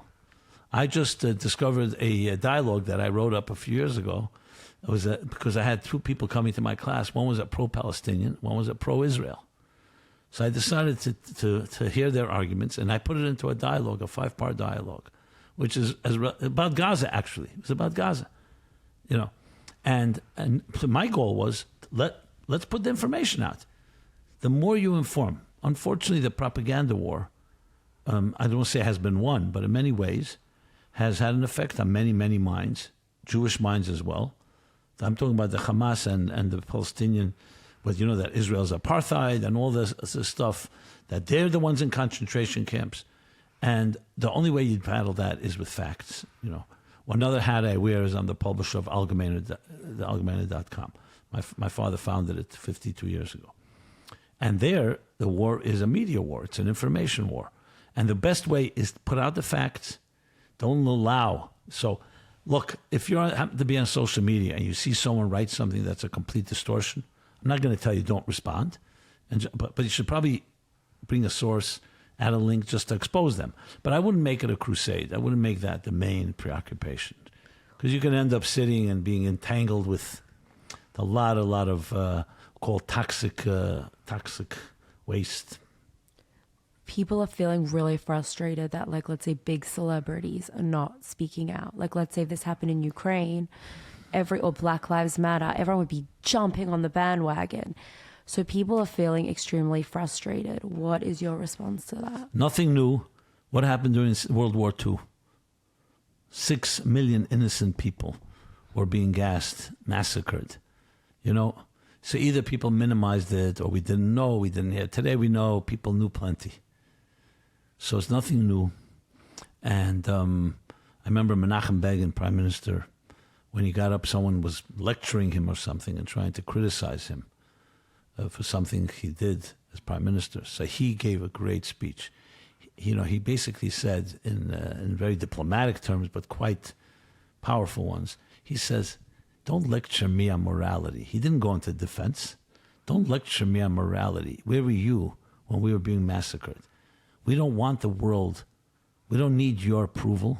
Speaker 1: I just discovered a dialogue that I wrote up a few years ago. It was because I had two people coming to my class. One was a pro-Palestinian, one was a pro-Israel. So I decided to hear their arguments, and I put it into a dialogue, a 5-part dialogue, which is about Gaza, actually. It was about Gaza, And so my goal was, let's put the information out. The more you inform, unfortunately, the propaganda war, I don't want to say has been won, but in many ways has had an effect on many, many minds, Jewish minds as well. I'm talking about the Hamas and the Palestinian, but that Israel's apartheid and all this stuff, that they're the ones in concentration camps. And the only way you'd battle that is with facts. Another hat I wear is I'm the publisher of Allgemeine.com. My father founded it 52 years ago. And there, the war is a media war. It's an information war. And the best way is to put out the facts. Don't allow. So Look, if you happen to be on social media and you see someone write something that's a complete distortion, I'm not going to tell you don't respond, but you should probably bring a source, add a link just to expose them. But I wouldn't make it a crusade. I wouldn't make that the main preoccupation, because you can end up sitting and being entangled with a lot of called toxic waste.
Speaker 3: People are feeling really frustrated that, like, let's say big celebrities are not speaking out. Like, let's say this happened in Ukraine, or Black Lives Matter, everyone would be jumping on the bandwagon. So people are feeling extremely frustrated. What is your response to that?
Speaker 1: Nothing new. What happened during World War II? 6 million innocent people were being gassed, massacred. So either people minimized it, or we didn't know, we didn't hear. Today we know, people knew plenty. So it's nothing new. And I remember Menachem Begin, Prime Minister, when he got up, someone was lecturing him or something and trying to criticize him for something he did as Prime Minister. So he gave a great speech. He basically said in very diplomatic terms, but quite powerful ones, he says, don't lecture me on morality. He didn't go into defense. Don't lecture me on morality. Where were you when we were being massacred? We don't want the world. We don't need your approval,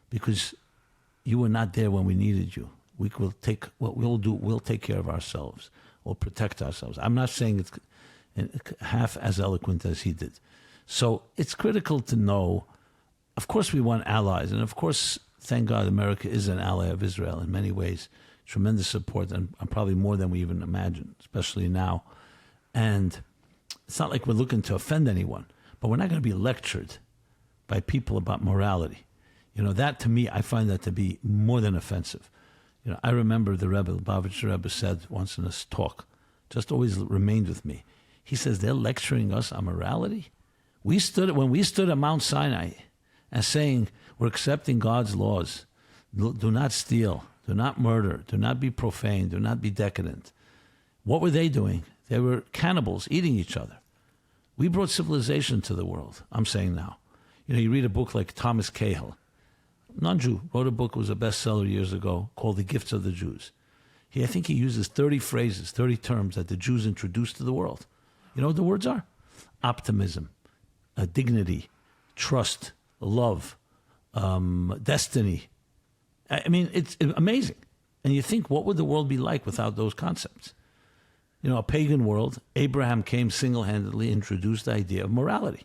Speaker 1: because you were not there when we needed you. We will take what we'll do. We'll take care of ourselves. We'll protect ourselves. I'm not saying it's half as eloquent as he did. So it's critical to know, of course we want allies. And of course, thank God, America is an ally of Israel in many ways. Tremendous support, and probably more than we even imagine, especially now. And it's not like we're looking to offend anyone, but we're not going to be lectured by people about morality. That to me, I find that to be more than offensive. I remember the Rebbe, Lubavitcher Rebbe, said once in a talk, just always remained with me. He says, they're lecturing us on morality? When we stood at Mount Sinai and saying, we're accepting God's laws, do not steal, do not murder, do not be profane, do not be decadent. What were they doing? They were cannibals, eating each other. We brought civilization to the world, I'm saying now. You read a book like Thomas Cahill, non-Jew, wrote a book, was a bestseller years ago, called The Gifts of the Jews. I think he uses 30 phrases, 30 terms that the Jews introduced to the world. You know what the words are? Optimism, dignity, trust, love, destiny. I mean, it's amazing. And you think, what would the world be like without those concepts? A pagan world, Abraham came single-handedly, introduced the idea of morality,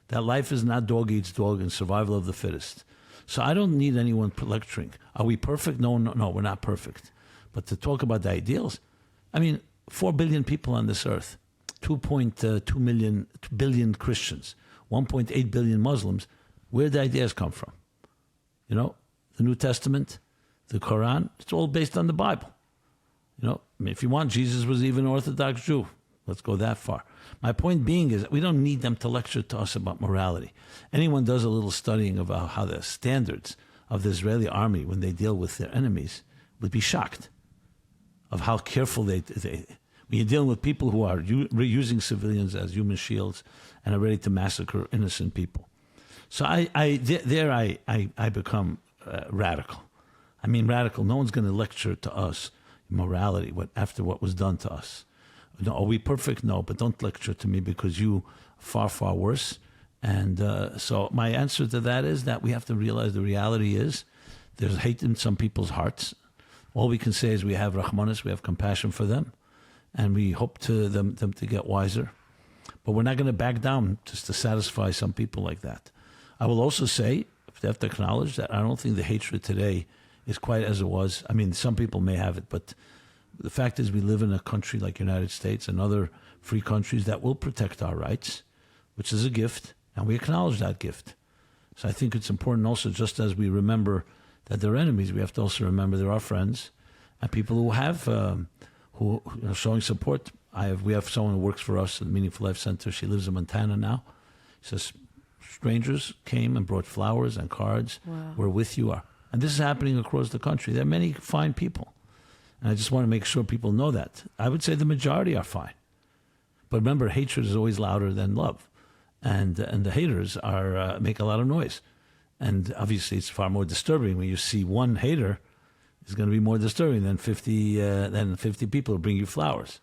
Speaker 1: that life is not dog eats dog and survival of the fittest. So I don't need anyone lecturing. Are we perfect? No, we're not perfect. But to talk about the ideals, 4 billion people on this earth, 2.2 billion Christians, 1.8 billion Muslims, where the ideas come from? The New Testament, the Quran, it's all based on the Bible. If you want, Jesus was even an Orthodox Jew. Let's go that far. My point being is that we don't need them to lecture to us about morality. Anyone does a little studying about how the standards of the Israeli army, when they deal with their enemies, would be shocked of how careful they when you're dealing with people who are using civilians as human shields and are ready to massacre innocent people. So I become radical. Radical. No one's going to lecture to us morality after what was done to us. No, are we perfect? No, but don't lecture to me, because you far, far worse. And so my answer to that is that we have to realize the reality is there's hate in some people's hearts. All we can say is we have Rahmanis, we have compassion for them, and we hope to them to get wiser. But we're not going to back down just to satisfy some people like that. I will also say, they have to acknowledge that I don't think the hatred today is quite as it was. Some people may have it, but the fact is we live in a country like the United States and other free countries that will protect our rights, which is a gift, and we acknowledge that gift. So I think it's important also, just as we remember that they're enemies, we have to also remember there are friends and people who have who are showing support. We have someone who works for us at the Meaningful Life Center. She lives in Montana now. She says, strangers came and brought flowers and cards.
Speaker 3: Wow.
Speaker 1: We're with you. And this is happening across the country. There are many fine people. And I just want to make sure people know that. I would say the majority are fine. But remember, hatred is always louder than love. And the haters make a lot of noise. And obviously it's far more disturbing when you see one hater is going to be more disturbing than 50 people who bring you flowers.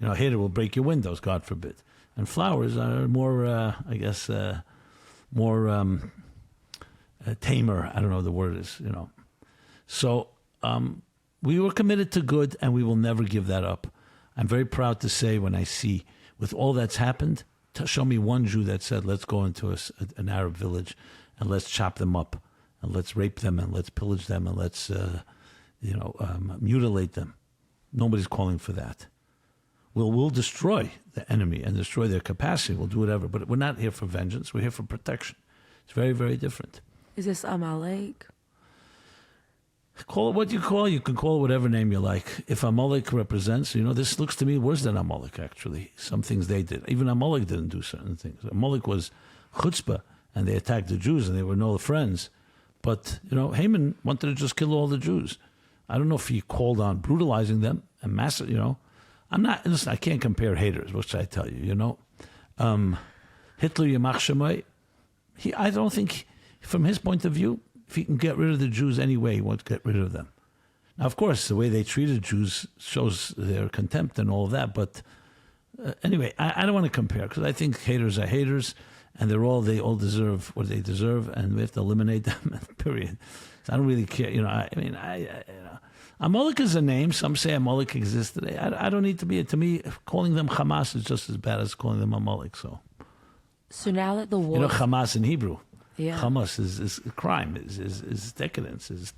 Speaker 1: A hater will break your windows, God forbid. And flowers are more, more tamer. I don't know what the word is, So we were committed to good, and we will never give that up. I'm very proud to say when I see, with all that's happened, show me one Jew that said, let's go into an Arab village and let's chop them up and let's rape them and let's pillage them and let's, mutilate them. Nobody's calling for that. We'll destroy the enemy and destroy their capacity. We'll do whatever. But we're not here for vengeance. We're here for protection. It's very, very different.
Speaker 3: Is this Amalek?
Speaker 1: Call it what you call it. You can call it whatever name you like. If Amalek represents, this looks to me worse than Amalek, actually. Some things they did. Even Amalek didn't do certain things. Amalek was chutzpah, and they attacked the Jews, and they were no friends. But, Haman wanted to just kill all the Jews. I don't know if he called on brutalizing them and massive, I'm not, listen, I can't compare haters. What should I tell you, Hitler, Yamach Shemai, I don't think, from his point of view, if he can get rid of the Jews anyway, he won't get rid of them. Now, of course, the way they treated Jews shows their contempt and all of that. But anyway, I don't want to compare because I think haters are haters, and they all deserve what they deserve, and we have to eliminate them. Period. So I don't really care. Amalek is a name. Some say Amalek exists today. I don't need to be. To me, calling them Hamas is just as bad as calling them Amalek. So
Speaker 3: now that the war,
Speaker 1: Hamas in Hebrew.
Speaker 3: Yeah.
Speaker 1: Hamas is crime, is decadence. Is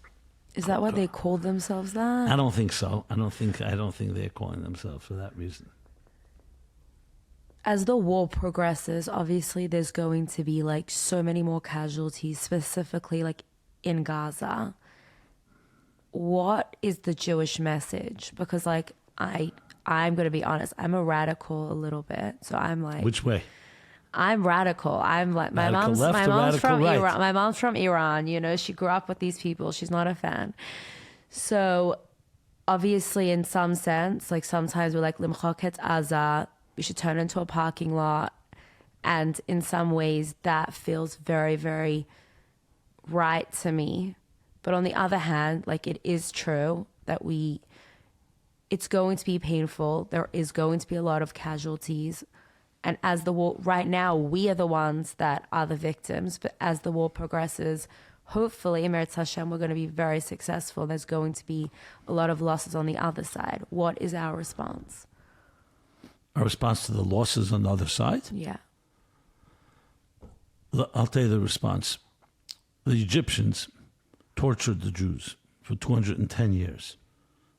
Speaker 3: that why they called themselves that?
Speaker 1: I don't think so. I don't think they're calling themselves for that reason.
Speaker 3: As the war progresses, obviously there's going to be so many more casualties, specifically in Gaza. What is the Jewish message? Because I'm going to be honest, I'm a radical a little bit. So I'm
Speaker 1: which way?
Speaker 3: I'm radical. I'm my
Speaker 1: radical
Speaker 3: mom's from
Speaker 1: right?
Speaker 3: Iran. My mom's from Iran. She grew up with these people. She's not a fan. So obviously, in some sense, sometimes we're Limchok et Aza. We should turn into a parking lot. And in some ways, that feels very, very right to me. But on the other hand, it is true that it's going to be painful. There is going to be a lot of casualties. And as the war, right now, we are the ones that are the victims. But as the war progresses, hopefully, Eretz Hashem, we're going to be very successful. There's going to be a lot of losses on the other side. What is our response?
Speaker 1: Our response to the losses on the other side?
Speaker 3: Yeah.
Speaker 1: I'll tell you the response. The Egyptians tortured the Jews for 210 years,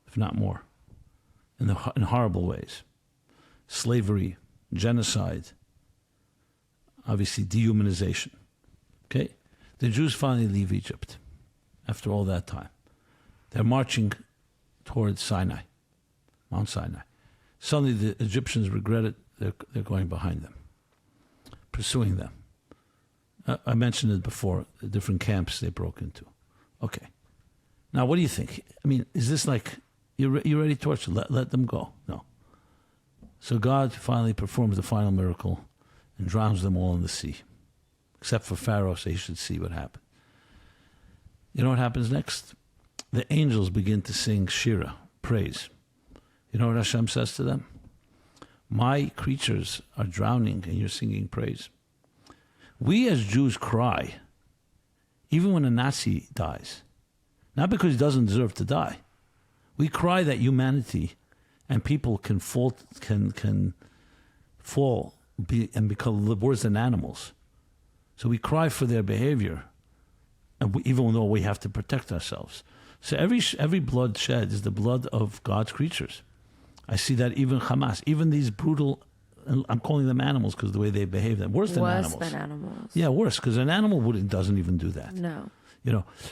Speaker 1: if not more, in horrible ways. Slavery, genocide, obviously dehumanization. Okay? The Jews finally leave Egypt after all that time. They're marching towards Sinai, Mount Sinai. Suddenly the Egyptians regret it. They're going behind them, pursuing them. I mentioned it before, the different camps they broke into. Okay. Now, what do you think? I mean, is this you're ready to torture? Let them go? No. So God finally performs the final miracle and drowns them all in the sea, except for Pharaoh, so he should see what happened. You know what happens next? The angels begin to sing Shira, praise. You know what Hashem says to them? My creatures are drowning and you're singing praise. We as Jews cry, even when a Nazi dies, not because he doesn't deserve to die. We cry that humanity and people can fall and become worse than animals. So we cry for their behavior, and even though we have to protect ourselves. So every blood shed is the blood of God's creatures. I see that even Hamas, even these brutal, I'm calling them animals because of the way they behave, worse than animals.
Speaker 3: Worse than animals.
Speaker 1: Yeah, worse, because an animal doesn't even do that.
Speaker 3: No.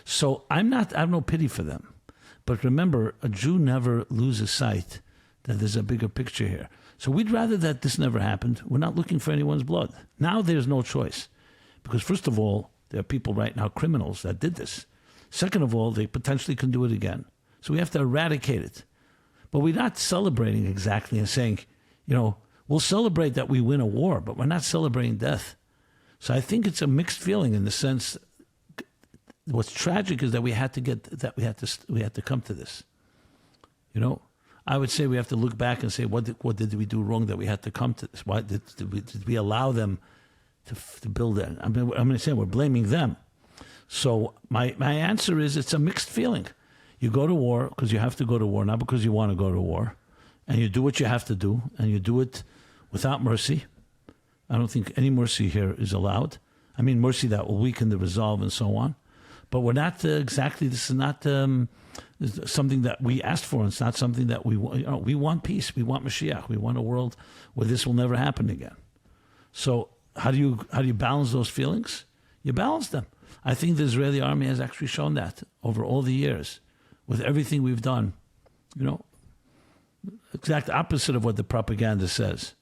Speaker 1: So I have no pity for them. But remember, a Jew never loses sight that there's a bigger picture here. So we'd rather that this never happened. We're not looking for anyone's blood. Now there's no choice. Because first of all, there are people right now, criminals, that did this. Second of all, they potentially can do it again. So we have to eradicate it. But we're not celebrating exactly and saying, we'll celebrate that we win a war, but we're not celebrating death. So I think it's a mixed feeling in the sense what's tragic is that we had to come to this. You know, I would say we have to look back and say, what did we do wrong that we had to come to this? Why did we allow them to build that? I'm going to say we're blaming them. So my answer is it's a mixed feeling. You go to war because you have to go to war, not because you want to go to war. And you do what you have to do, and you do it without mercy. I don't think any mercy here is allowed. I mean, mercy that will weaken the resolve and so on. But we're not this is not something that we asked for. It's not something that we want. We want peace. We want Mashiach. We want a world where this will never happen again. So how do you balance those feelings? You balance them. I think the Israeli army has actually shown that over all the years. With everything we've done, you know, exact opposite of what the propaganda says.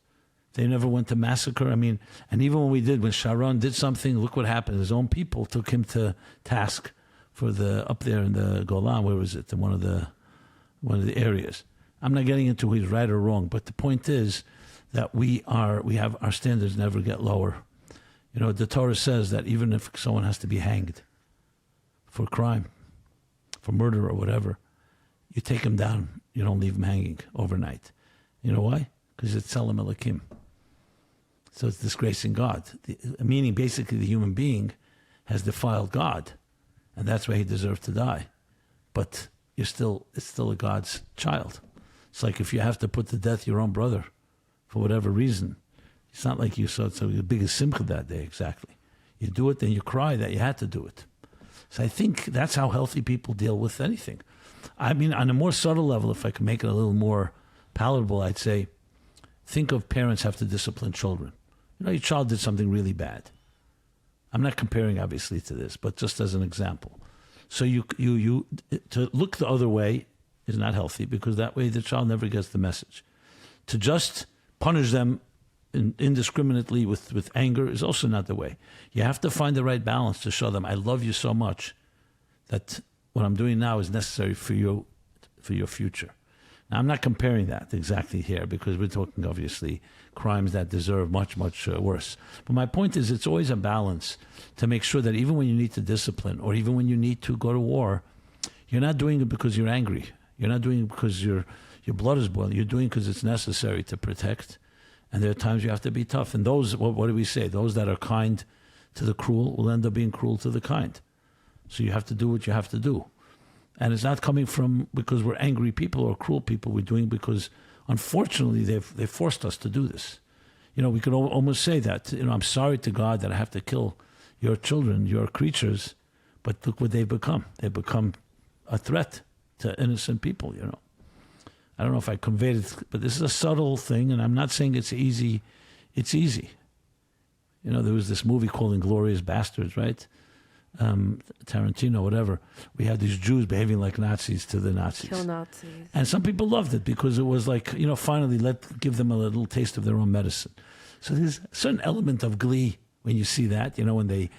Speaker 1: They never went to massacre. I mean, and even when Sharon did something, look what happened. His own people took him to task for up there in the Golan. Where was it? In one of the areas. I'm not getting into who's right or wrong, but the point is that we have our standards never get lower. You know, the Torah says that even if someone has to be hanged for crime, for murder or whatever, you take him down. You don't leave him hanging overnight. You know why? Because it's Tzelem Elokim. So it's disgracing God. Meaning, basically, the human being has defiled God, and that's why he deserved to die. But it's still a God's child. It's like if you have to put to death your own brother for whatever reason. It's not like you saw the biggest simcha that day, exactly. You do it, then you cry that you had to do it. So I think that's how healthy people deal with anything. I mean, on a more subtle level, if I can make it a little more palatable, I'd say, think of parents have to discipline children. You know, your child did something really bad. I'm not comparing, obviously, to this, but just as an example. So you to look the other way is not healthy, because that way the child never gets the message. To just punish them indiscriminately with anger is also not the way. You have to find the right balance to show them, I love you so much that what I'm doing now is necessary for your future. Now, I'm not comparing that exactly here, because we're talking, obviously, crimes that deserve much, much worse. But my point is, it's always a balance to make sure that even when you need to discipline, or even when you need to go to war, you're not doing it because you're angry. You're not doing it because your blood is boiling. You're doing it because it's necessary to protect. And there are times you have to be tough. And those, what do we say? Those that are kind to the cruel will end up being cruel to the kind. So you have to do what you have to do. And it's not coming from because we're angry people or cruel people. We're doing because, unfortunately, they've forced us to do this. You know, we could almost say that, you know, I'm sorry to God that I have to kill your children, your creatures, but look what they've become. They've become a threat to innocent people, you know. I don't know if I conveyed it, but this is a subtle thing, and I'm not saying it's easy. It's easy. You know, there was this movie called Inglourious Bastards, right? Tarantino, whatever. We had these Jews behaving like Nazis to the Nazis.
Speaker 3: Kill Nazis.
Speaker 1: And some people loved it because it was like, you know, finally give them a little taste of their own medicine. So there's a certain element of glee when you see that, you know, when they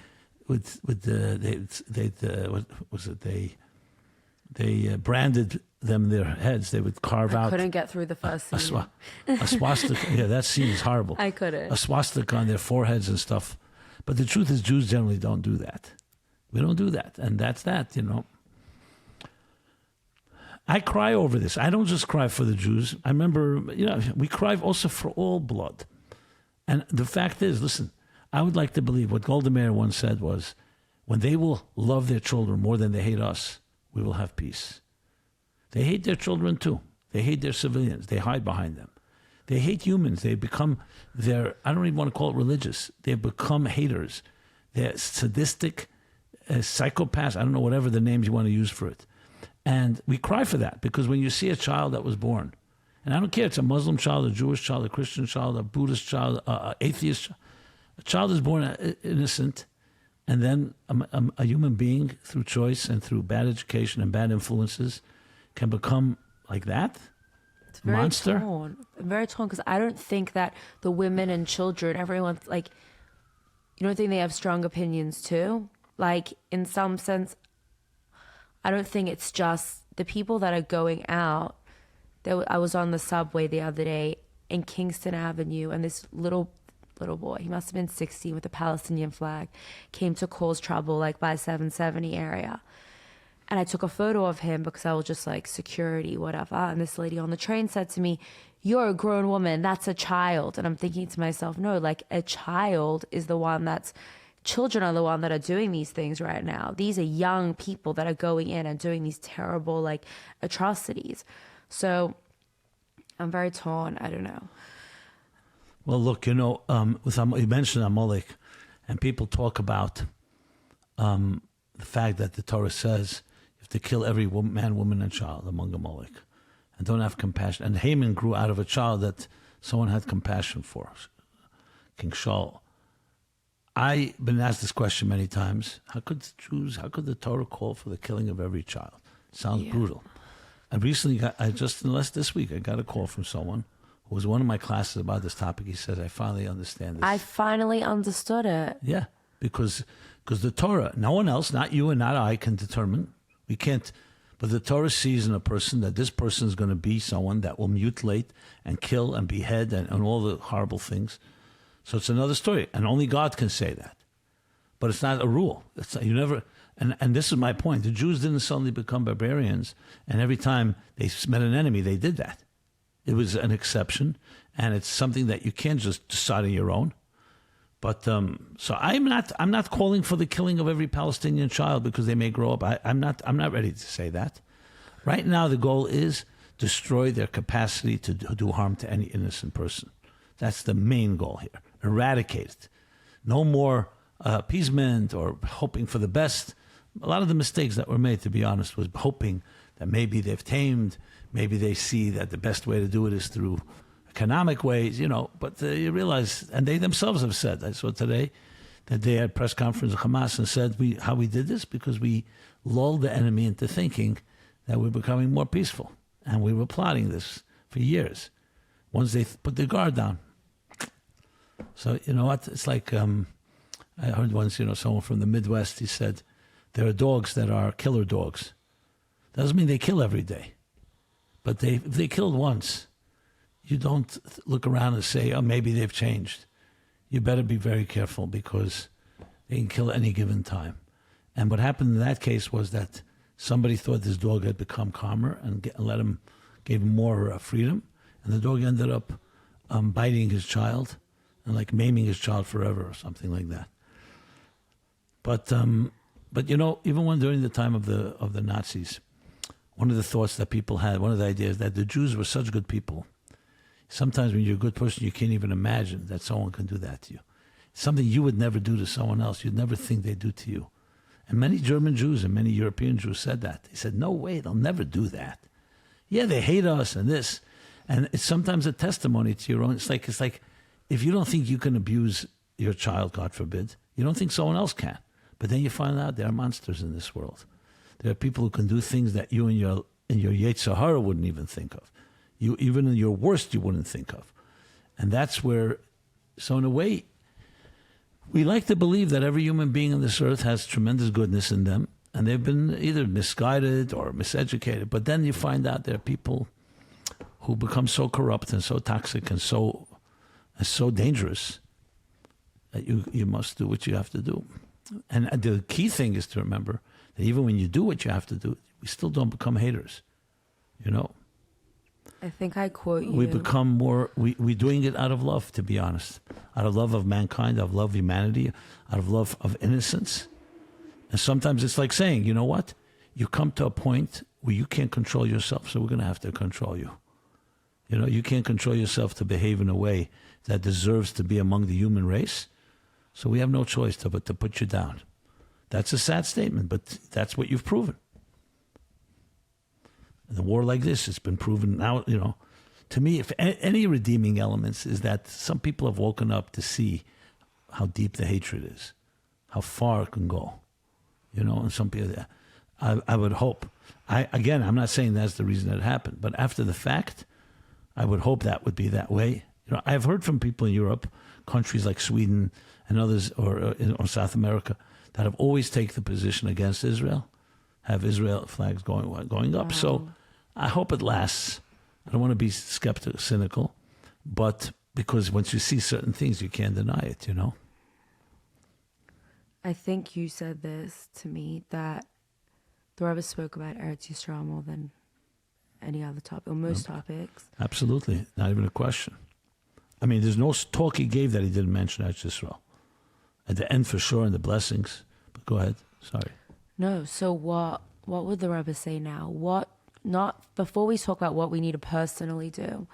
Speaker 1: branded them their heads. They would carve out.
Speaker 3: I couldn't get through the first scene.
Speaker 1: A swastika. Yeah, that scene is horrible.
Speaker 3: I couldn't.
Speaker 1: A swastika on their foreheads and stuff. But the truth is, Jews generally don't do that. We don't do that. And that's that, you know. I cry over this. I don't just cry for the Jews. I remember, you know, we cry also for all blood. And the fact is, listen, I would like to believe what Golda Meir once said was, when they will love their children more than they hate us, we will have peace. They hate their children too. They hate their civilians. They hide behind them. They hate humans. They become I don't even want to call it religious. They become haters. They're sadistic, psychopaths. I don't know, whatever the names you want to use for it. And we cry for that, because when you see a child that was born, and I don't care, it's a Muslim child, a Jewish child, a Christian child, a Buddhist child, an atheist child. A child is born innocent, and then a human being, through choice and through bad education and bad influences, can become like that?
Speaker 3: It's very
Speaker 1: monster?
Speaker 3: torn. Very torn, because I don't think that the women and children, everyone's like, you don't think they have strong opinions too? Like, in some sense, I don't think it's just the people that are going out. I was on the subway the other day in Kingston Avenue, and this little little boy. He must have been 16 with a Palestinian flag, came to cause trouble like by 770 area. And I took a photo of him because I was just like, security, whatever. And this lady on the train said to me, "You're a grown woman, that's a child." And I'm thinking to myself, no, like a child is the one that's, children are the one that are doing these things right now. These are young people that are going in and doing these terrible like atrocities. So I'm very torn. I don't know.
Speaker 1: Well, look, you mentioned Amalek, and people talk about the fact that the Torah says you have to kill every man, woman, and child among Amalek, and don't have compassion. And Haman grew out of a child that someone had compassion for, King Shaul. I've been asked this question many times. How could the Torah call for the killing of every child? Sounds brutal. I recently this week, I got a call from someone who was one of my classes about this topic. He said, "I finally understand this."
Speaker 3: I finally understood it.
Speaker 1: Yeah, because the Torah, no one else, not you and not I, can determine. We can't. But the Torah sees in a person that this person is going to be someone that will mutilate and kill and behead and all the horrible things. So it's another story, and only God can say that. But it's not a rule. You never. And this is my point. The Jews didn't suddenly become barbarians, and every time they met an enemy, they did that. It was an exception, and it's something that you can't just decide on your own. But so I'm not calling for the killing of every Palestinian child because they may grow up. I'm not ready to say that. Right now, the goal is destroy their capacity to do harm to any innocent person. That's the main goal here. Eradicate it. No more appeasement or hoping for the best. A lot of the mistakes that were made, to be honest, was hoping that maybe they've tamed, maybe they see that the best way to do it is through economic ways, but you realize, and they themselves have said, I saw today that they had a press conference of Hamas and said how we did this because we lulled the enemy into thinking that we're becoming more peaceful. And we were plotting this for years. Once they put their guard down. So, you know what? It's like, I heard once, someone from the Midwest, he said, there are dogs that are killer dogs. Doesn't mean they kill every day. But if they killed once, you don't look around and say, oh, maybe they've changed. You better be very careful because they can kill at any given time. And what happened in that case was that somebody thought this dog had become calmer and gave him more freedom. And the dog ended up biting his child and like maiming his child forever or something like that. But even when during the time of the Nazis, one of the thoughts that people had, one of the ideas that the Jews were such good people. Sometimes when you're a good person, you can't even imagine that someone can do that to you. It's something you would never do to someone else. You'd never think they'd do to you. And many German Jews and many European Jews said that. They said, no way, they'll never do that. Yeah, they hate us and this. And it's sometimes a testimony to your own. It's like if you don't think you can abuse your child, God forbid, you don't think someone else can. But then you find out there are monsters in this world. There are people who can do things that you in your Yetzer Hara wouldn't even think of. You even in your worst you wouldn't think of. And that's where, so in a way, we like to believe that every human being on this earth has tremendous goodness in them, and they've been either misguided or miseducated. But then you find out there are people who become so corrupt and so toxic and so dangerous that you must do what you have to do. And the key thing is to remember that even when you do what you have to do, we still don't become haters,
Speaker 3: I think I quote you.
Speaker 1: We become more, we're doing it out of love, to be honest. Out of love of mankind, out of love of humanity, out of love of innocence. And sometimes it's like saying, you know what? You come to a point where you can't control yourself, so we're going to have to control you. You can't control yourself to behave in a way that deserves to be among the human race. So we have no choice but to put you down. That's a sad statement, but that's what you've proven. In a war like this, it's been proven now, to me, if any redeeming elements is that some people have woken up to see how deep the hatred is, how far it can go, and some people, I would hope. I'm not saying that's the reason it happened, but after the fact, I would hope that would be that way. I've heard from people in Europe, countries like Sweden and others, or South America, that have always taken the position against Israel, have Israel flags going up. So I hope it lasts. I don't want to be cynical, but because once you see certain things, you can't deny it, you know?
Speaker 3: I think you said this to me, that the Rabbi spoke about Eretz Yisrael more than any other topic, or most topics.
Speaker 1: Absolutely. Not even a question. I mean, there's no talk he gave that he didn't mention Eretz Yisrael. At the end, for sure, and the blessings. But go ahead. Sorry.
Speaker 3: No, so what would the Rebbe say now? Before we talk about what we need to personally do,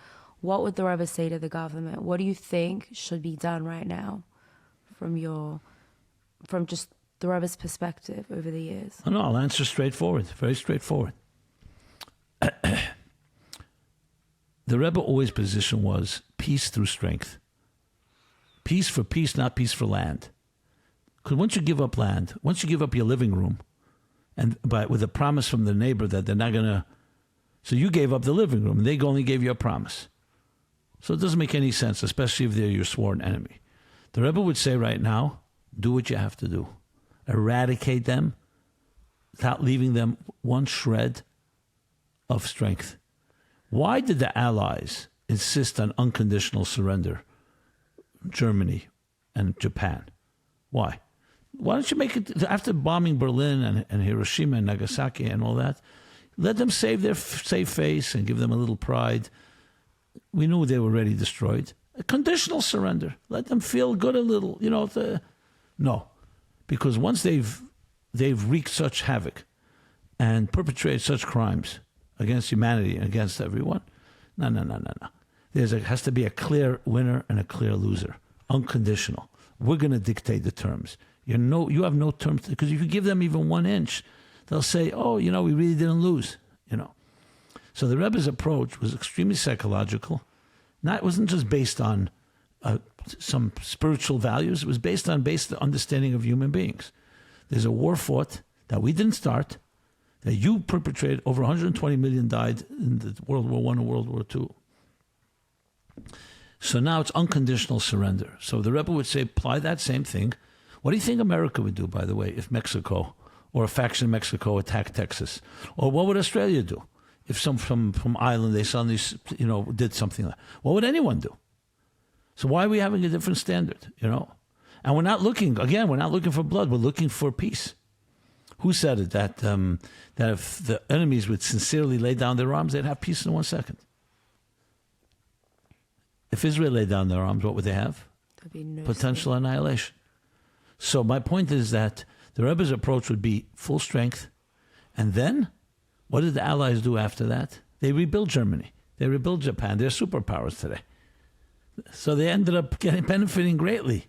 Speaker 3: what would the Rebbe say to the government? What do you think should be done right now from just the Rebbe's perspective over the years?
Speaker 1: No, I'll answer straightforward, very straightforward. The Rebbe always position was peace through strength. Peace for peace, not peace for land. Because once you give up land, once you give up your living room, and with a promise from the neighbor that they're not going to... So you gave up the living room, and they only gave you a promise. So it doesn't make any sense, especially if they're your sworn enemy. The Rebbe would say right now, do what you have to do. Eradicate them without leaving them one shred of strength. Why did the Allies insist on unconditional surrender? Germany and Japan. Why? Why don't you make it, after bombing Berlin and Hiroshima and Nagasaki and all that, let them save face and give them a little pride. We knew they were already destroyed. A conditional surrender. Let them feel good a little. No. Because once they've wreaked such havoc and perpetrated such crimes against humanity and against everyone, no. There has to be a clear winner and a clear loser. Unconditional. We're going to dictate the terms. You have no terms, because if you give them even 1 inch, they'll say, we really didn't lose, So the Rebbe's approach was extremely psychological. It wasn't just based on some spiritual values. It was based on understanding of human beings. There's a war fought that we didn't start, that you perpetrated. Over 120 million died in the World War I and World War II. So now it's unconditional surrender. So the Rebbe would say, apply that same thing. What do you think America would do, by the way, if Mexico or a faction in Mexico attacked Texas? Or what would Australia do if some from Ireland, they suddenly, did something like that? What would anyone do? So why are we having a different standard, And we're not looking for blood. We're looking for peace. Who said it? That if the enemies would sincerely lay down their arms, they'd have peace in 1 second. If Israel laid down their arms, what would they have?
Speaker 3: There'd be no
Speaker 1: potential annihilation. So my point is that the Rebbe's approach would be full strength. And then, what did the Allies do after that? They rebuilt Germany. They rebuilt Japan. They're superpowers today. So they ended up benefiting greatly.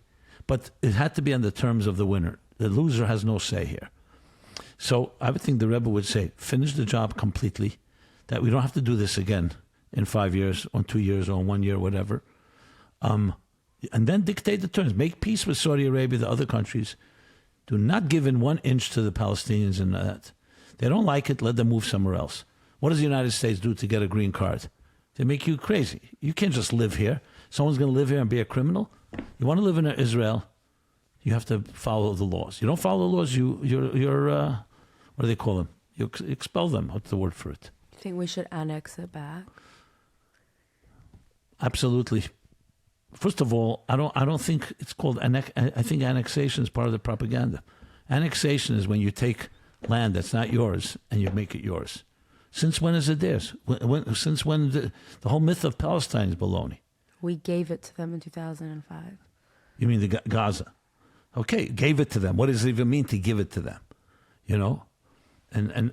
Speaker 1: But it had to be on the terms of the winner. The loser has no say here. So I would think the Rebbe would say, finish the job completely, that we don't have to do this again in 5 years, or 2 years, or 1 year, whatever. And then dictate the terms. Make peace with Saudi Arabia, the other countries. Do not give in 1 inch to the Palestinians in that. They don't like it, let them move somewhere else. What does the United States do to get a green card? They make you crazy. You can't just live here. Someone's going to live here and be a criminal? You want to live in Israel, you have to follow the laws. You don't follow the laws, you're what do they call them? You expel them. What's the word for it?
Speaker 3: Do you think we should annex it back?
Speaker 1: Absolutely. First of all, I don't think it's called I think annexation is part of the propaganda. Annexation is when you take land that's not yours and you make it yours. Since when is it theirs? Since when the whole myth of Palestine is baloney?
Speaker 3: We gave it to them in 2005.
Speaker 1: You mean the Gaza? Okay, gave it to them. What does it even mean to give it to them? And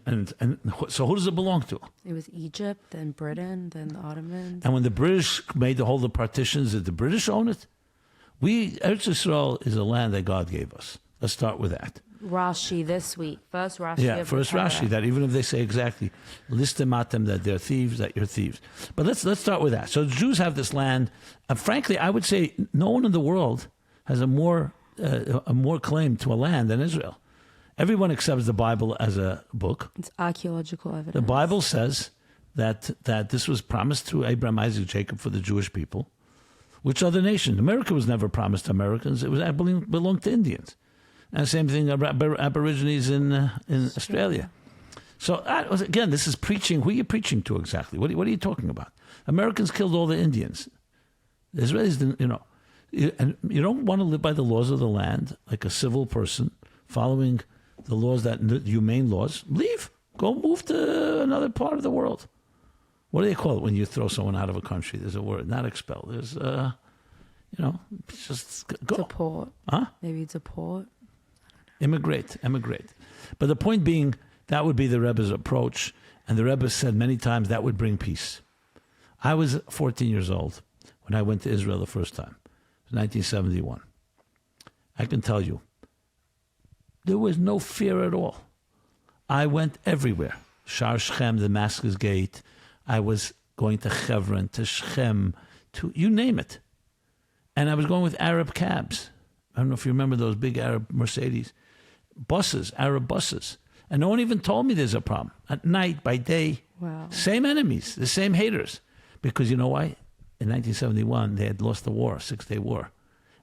Speaker 1: so who does it belong to?
Speaker 3: It was Egypt, then Britain, then the Ottomans.
Speaker 1: And when the British made the whole partitions, did the British own it? Eretz Yisrael is a land that God gave us. Let's start with that.
Speaker 3: Rashi this week. First Rashi.
Speaker 1: Yeah, first Rashi. That even if they say exactly, listematem, that they're thieves, that you're thieves. But let's start with that. So the Jews have this land. Frankly, I would say no one in the world has a more claim to a land than Israel. Everyone accepts the Bible as a book.
Speaker 3: It's archaeological evidence.
Speaker 1: The Bible says that this was promised to Abraham, Isaac, Jacob for the Jewish people. Which other nation? America was never promised to Americans. It was belonged to Indians. And same thing, Aborigines in Australia. So again, this is preaching. Who are you preaching to exactly? What are you talking about? Americans killed all the Indians. The Israelis didn't, and you don't want to live by the laws of the land like a civil person, following the laws, the humane laws. Leave. Go move to another part of the world. What do they call it when you throw someone out of a country? There's a word, not expel. There's, just go.
Speaker 3: Deport.
Speaker 1: Huh?
Speaker 3: Maybe deport.
Speaker 1: Immigrate. But the point being, that would be the Rebbe's approach. And the Rebbe said many times that would bring peace. I was 14 years old when I went to Israel the first time. It was 1971. I can tell you, there was no fear at all. I went everywhere. Shar Shechem, Damascus Gate. I was going to Hebron, to Shechem, to you name it. And I was going with Arab cabs. I don't know if you remember those big Arab Mercedes. Buses, Arab buses. And no one even told me there's a problem. At night, by day,
Speaker 3: Wow.
Speaker 1: Same enemies, the same haters. Because you know why? In 1971, they had lost the war, Six-Day War.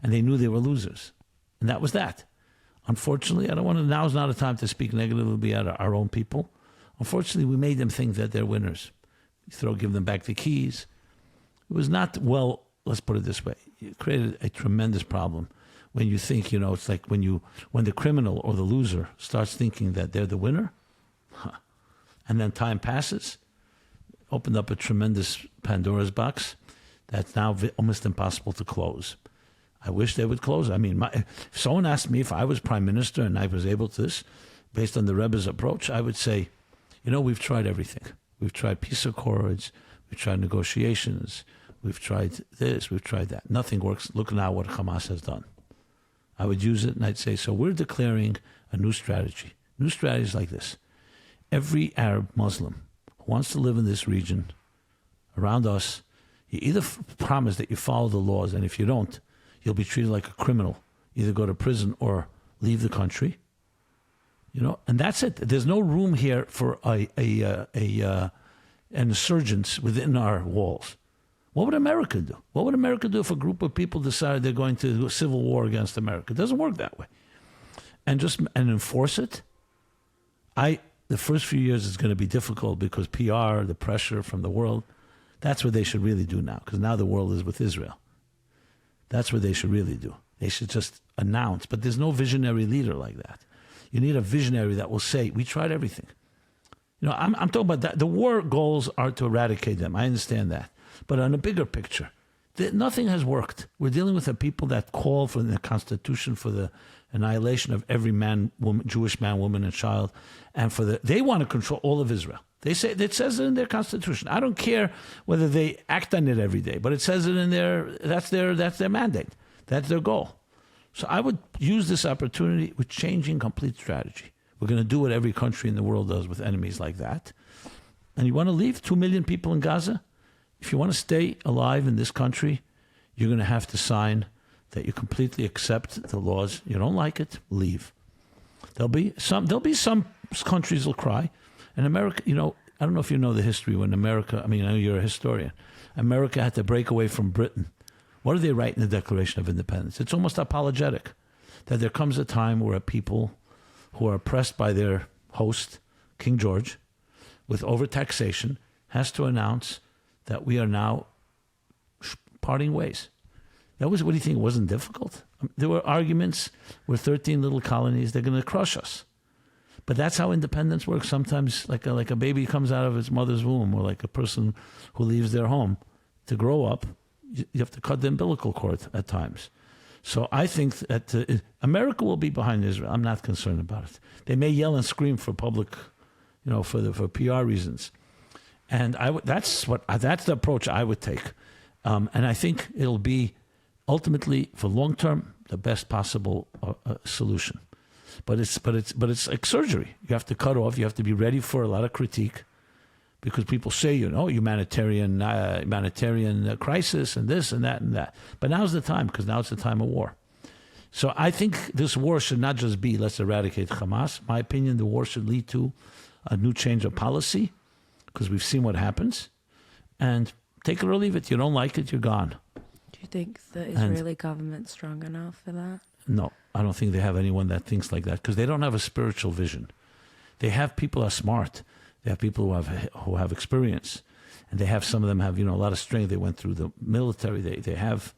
Speaker 1: And they knew they were losers. And that was that. Unfortunately, now's not a time to speak negatively about our own people. Unfortunately, we made them think that they're winners. Give them back the keys. It was not, well, let's put it this way. It created a tremendous problem when you think, it's like when the criminal or the loser starts thinking that they're the winner, and then time passes, opened up a tremendous Pandora's box that's now almost impossible to close. I wish they would close. I mean, if someone asked me if I was prime minister and I was able to this, based on the Rebbe's approach, I would say, we've tried everything. We've tried peace accords. We've tried negotiations. We've tried this. We've tried that. Nothing works. Look now what Hamas has done. I would use it and I'd say, so we're declaring a new strategy. New strategy is like this. Every Arab Muslim who wants to live in this region around us, you either promise that you follow the laws, and if you don't, you'll be treated like a criminal. Either go to prison or leave the country. And that's it. There's no room here for an insurgents within our walls. What would America do? What would America do if a group of people decided they're going to do a civil war against America? It doesn't work that way. And enforce it. The first few years is going to be difficult because PR, the pressure from the world, that's what they should really do now, because now the world is with Israel. That's what they should really do. They should just announce, but there's no visionary leader like that. You need a visionary that will say, we tried everything. I'm talking about that. The war goals are to eradicate them. I understand that. But on a bigger picture, nothing has worked. We're dealing with a people that call for the Constitution for the annihilation of every man, woman, Jewish man, woman, and child, and they want to control all of Israel. They say it says it in their Constitution. I don't care whether they act on it every day, but it says it in there. That's their mandate. That's their goal. So I would use this opportunity with changing complete strategy. We're going to do what every country in the world does with enemies like that. And you want to leave 2 million people in Gaza? If you want to stay alive in this country, you're going to have to sign that you completely accept the laws. You don't like it, leave. There'll be some countries will cry. And America, I don't know if you know the history when America, I know you're a historian. America had to break away from Britain. What do they write in the Declaration of Independence? It's almost apologetic that there comes a time where a people who are oppressed by their host, King George, with overtaxation, has to announce that we are now parting ways. What do you think? It wasn't difficult? There were arguments. We're 13 little colonies. They're going to crush us. But that's how independence works. Sometimes like a baby comes out of its mother's womb, or like a person who leaves their home to grow up, you have to cut the umbilical cord at times. So I think that America will be behind Israel. I'm not concerned about it. They may yell and scream for public, for PR reasons. And that's the approach I would take. And I think it'll be ultimately, for long term, the best possible solution. But it's like surgery. You have to cut off. You have to be ready for a lot of critique, because people say, humanitarian crisis and this and that and that. But now's the time, because now it's the time of war. So I think this war should not just be, let's eradicate Hamas. My opinion, the war should lead to a new change of policy, because we've seen what happens. And take it or leave it. You don't like it, you're gone.
Speaker 3: Do you think the Israeli government's strong enough for that?
Speaker 1: No, I don't think they have anyone that thinks like that, because they don't have a spiritual vision. They have people who are smart. They have people who have experience. and they have, some of them have, a lot of strength. They went through the military. They have,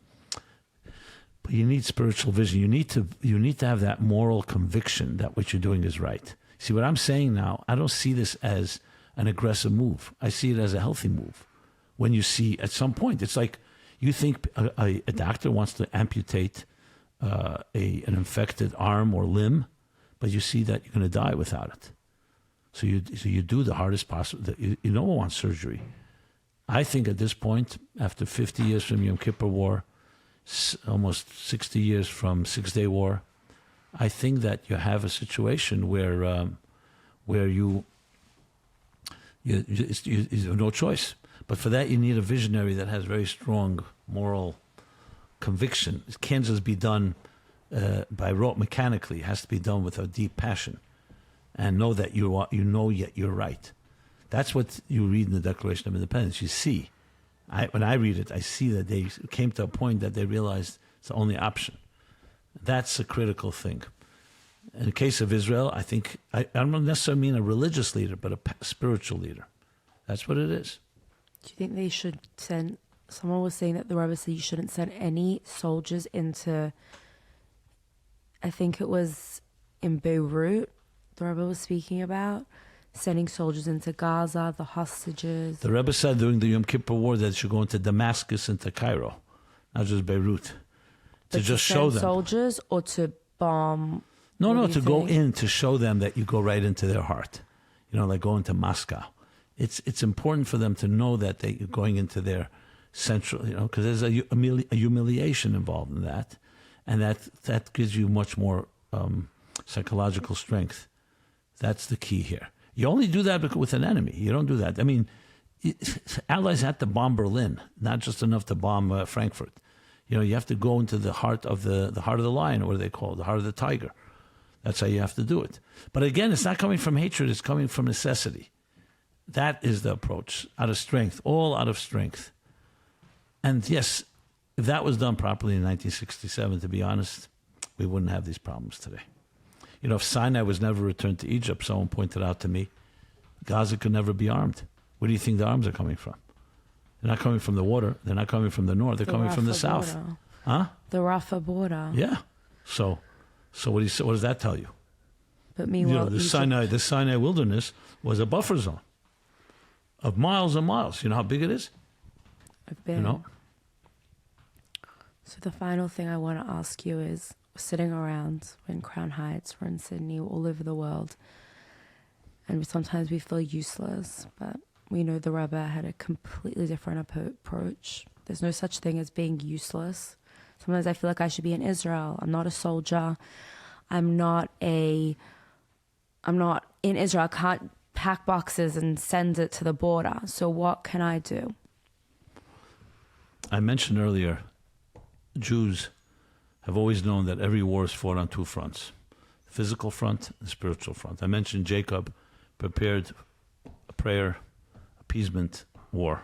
Speaker 1: but you need spiritual vision. You need to have that moral conviction that what you're doing is right. See, what I'm saying now, I don't see this as an aggressive move. I see it as a healthy move. When you see, at some point, it's like you think a doctor wants to amputate an infected arm or limb, but you see that you're going to die without it. So you do the hardest possible. You don't want surgery. I think at this point, after 50 years from Yom Kippur War, almost 60 years from Six-Day War, I think that you have a situation where you have no choice. But for that, you need a visionary that has very strong moral conviction. It can't just be done by rote mechanically. It has to be done with a deep passion, and know that yet you're right. That's what you read in the Declaration of Independence. You see, when I read it, I see that they came to a point that they realized it's the only option. That's a critical thing. In the case of Israel, I think, I don't necessarily mean a religious leader, but a spiritual leader. That's what it is.
Speaker 3: Do you think they should send, someone was saying that the Rabbi said you shouldn't send any soldiers into, I think it was in Beirut, the Rabbi was speaking about, sending soldiers into Gaza, the hostages.
Speaker 1: The Rebbe said during the Yom Kippur War that they should go into Damascus and to Cairo, not just Beirut, to just show them.
Speaker 3: Soldiers or to bomb?
Speaker 1: No, to go in to show them that you go right into their heart. Like going to Moscow. It's important for them to know that you're going into their central, because there's a humiliation involved in that, and that gives you much more psychological strength. That's the key here. You only do that with an enemy. You don't do that. I mean, Allies had to bomb Berlin, not just enough to bomb Frankfurt. You have to go into the heart of the lion, or what do they call it, the heart of the tiger. That's how you have to do it. But again, it's not coming from hatred. It's coming from necessity. That is the approach, out of strength, all out of strength. And yes, if that was done properly in 1967, to be honest, we wouldn't have these problems today. If Sinai was never returned to Egypt, someone pointed out to me, Gaza could never be armed. Where do you think the arms are coming from? They're not coming from the water. They're not coming from the north. They're coming from the south. Huh?
Speaker 3: The Rafah border.
Speaker 1: Yeah. So what does that tell you?
Speaker 3: But meanwhile,
Speaker 1: the Sinai wilderness was a buffer zone of miles and miles. You know how big it is?
Speaker 3: I've been. So the final thing I want to ask you is, we're sitting around, we're in Crown Heights, we're in Sydney, we're all over the world, and sometimes we feel useless, but we know the Rabbi had a completely different approach. There's no such thing as being useless. Sometimes I feel like I should be in Israel. I'm not a soldier. I'm not in Israel. I can't pack boxes and send it to the border. So what can I do?
Speaker 1: I mentioned earlier, Jews have always known that every war is fought on two fronts, the physical front and the spiritual front. I mentioned Jacob prepared a prayer, appeasement war.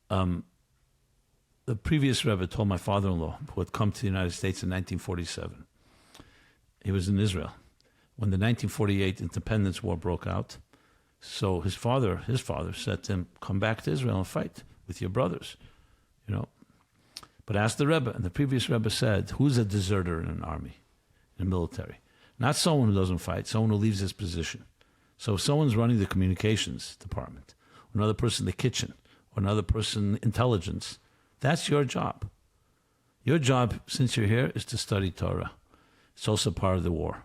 Speaker 1: The previous Rebbe told my father-in-law, who had come to the United States in 1947, he was in Israel when the 1948 Independence War broke out. So his father said to him, come back to Israel and fight with your brothers, But ask the Rebbe, and the previous Rebbe said, who's a deserter in an army, in the military? Not someone who doesn't fight, someone who leaves his position. So if someone's running the communications department, another person the kitchen, or another person intelligence, that's your job. Your job, since you're here, is to study Torah. It's also part of the war.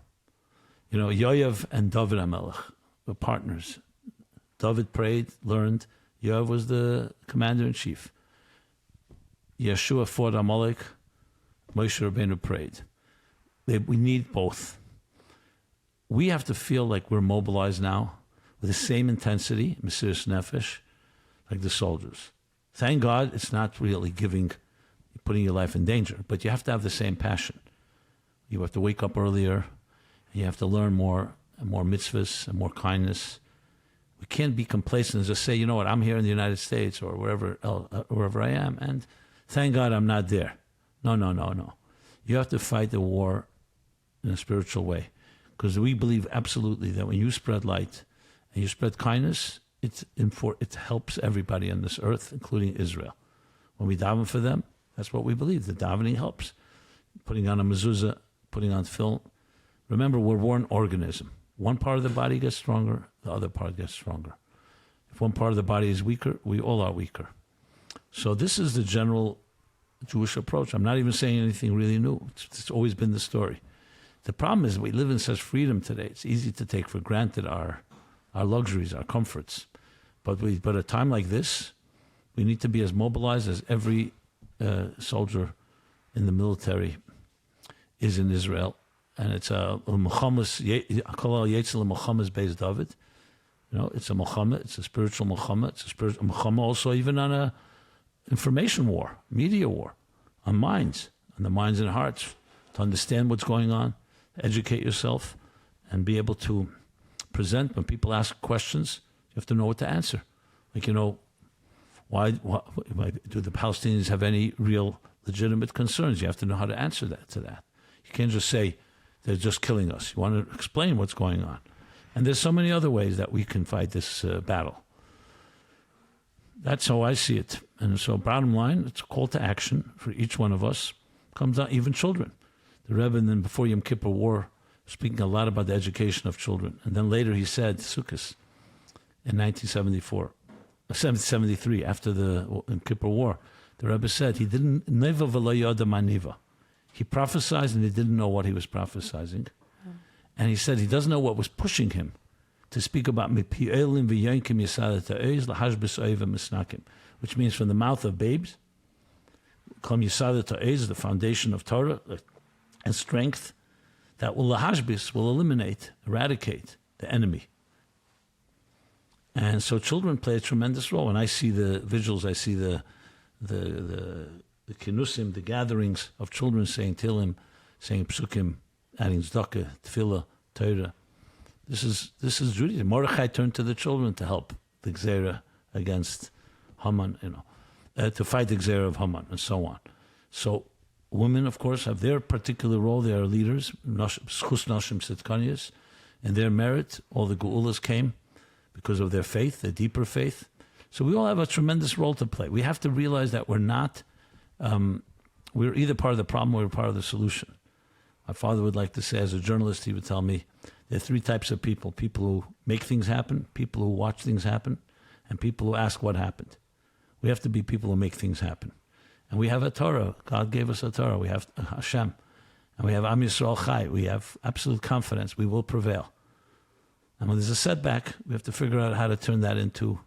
Speaker 1: Yoav and David HaMelech were partners. David prayed, learned. Yoav was the commander-in-chief. Yeshua fought Amalek. Moshe Rabbeinu prayed. We need both. We have to feel like we're mobilized now with the same intensity, Mesiras Nefesh, like the soldiers. Thank God it's not really putting your life in danger, but you have to have the same passion. You have to wake up earlier. You have to learn more and more mitzvahs and more kindness. We can't be complacent and just say, I'm here in the United States or wherever I am, and thank God I'm not there. No. You have to fight the war in a spiritual way, because we believe absolutely that when you spread light and you spread kindness, it helps everybody on this earth, including Israel. When we daven for them, that's what we believe. The davening helps. Putting on a mezuzah, putting on film. Remember, we're one organism. One part of the body gets stronger, the other part gets stronger. If one part of the body is weaker, we all are weaker. So this is the general Jewish approach. I'm not even saying anything really new. It's always been the story. The problem is we live in such freedom today. It's easy to take for granted our luxuries, our comforts. But at a time like this, we need to be as mobilized as every soldier in the military is in Israel. And it's a Muhammad's, based David. You know, it's a Muhammad, it's a spiritual Muhammad, it's a spiritual Muhammad also even on a information war, media war, on minds, on the minds and hearts, to understand what's going on, educate yourself, and be able to present. When people ask questions, you have to know what to answer. Like, you know, why do the Palestinians have any real legitimate concerns? You have to know how to answer to that. You can't just say, they're just killing us. You want to explain what's going on. And there's so many other ways that we can fight this battle. That's how I see it. And so bottom line, it's a call to action for each one of us. Comes out, even children. The Rebbe, then before Yom Kippur War, speaking a lot about the education of children. And then later he said, Sukkot, in 1773, after the Yom Kippur War, the Rebbe said he didn't, neva v'lo yada ma niva. He prophesied and he didn't know what he was prophesying. And he said he doesn't know what was pushing him to speak about which means from the mouth of babes, the foundation of Torah and strength, that will eliminate, eradicate the enemy. And so children play a tremendous role. When I see the vigils, I see the kinusim, the gatherings of children saying Tehillim, saying psukim, adding tzedakah, tefillah, Torah. This is Judaism. Mordechai turned to the children to help the Gzera against Haman, to fight the Gzera of Haman, and so on. So women, of course, have their particular role. They are leaders, schus nashim sitkanias. In their merit, all the geulas came because of their faith, their deeper faith. So we all have a tremendous role to play. We have to realize that we're not, we're either part of the problem or we're part of the solution. My father would like to say, as a journalist, he would tell me, there are three types of people: people who make things happen, people who watch things happen, and people who ask what happened. We have to be people who make things happen. And we have a Torah. God gave us a Torah. We have Hashem. And we have Am Yisrael Chai. We have absolute confidence. We will prevail. And when there's a setback, we have to figure out how to turn that into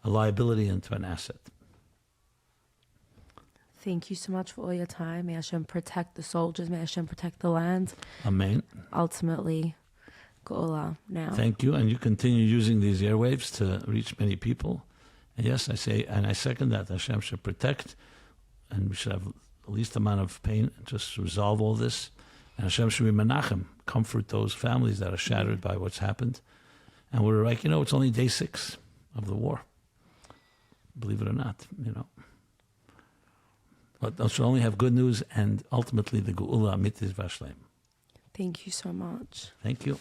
Speaker 1: a liability, into an asset.
Speaker 3: Thank you so much for all your time. May Hashem protect the soldiers. May Hashem protect the land.
Speaker 1: Amen.
Speaker 3: Ultimately, Geula now.
Speaker 1: Thank you. And you continue using these airwaves to reach many people. And yes, I say, and I second that. Hashem should protect, and we should have the least amount of pain, just resolve all this. And Hashem should be menachem, comfort those families that are shattered by what's happened. And we're like, it's only day 6 of the war. Believe it or not, But those should only have good news, and ultimately the Geula Amitis Vashleim.
Speaker 3: Thank you so much.
Speaker 1: Thank you.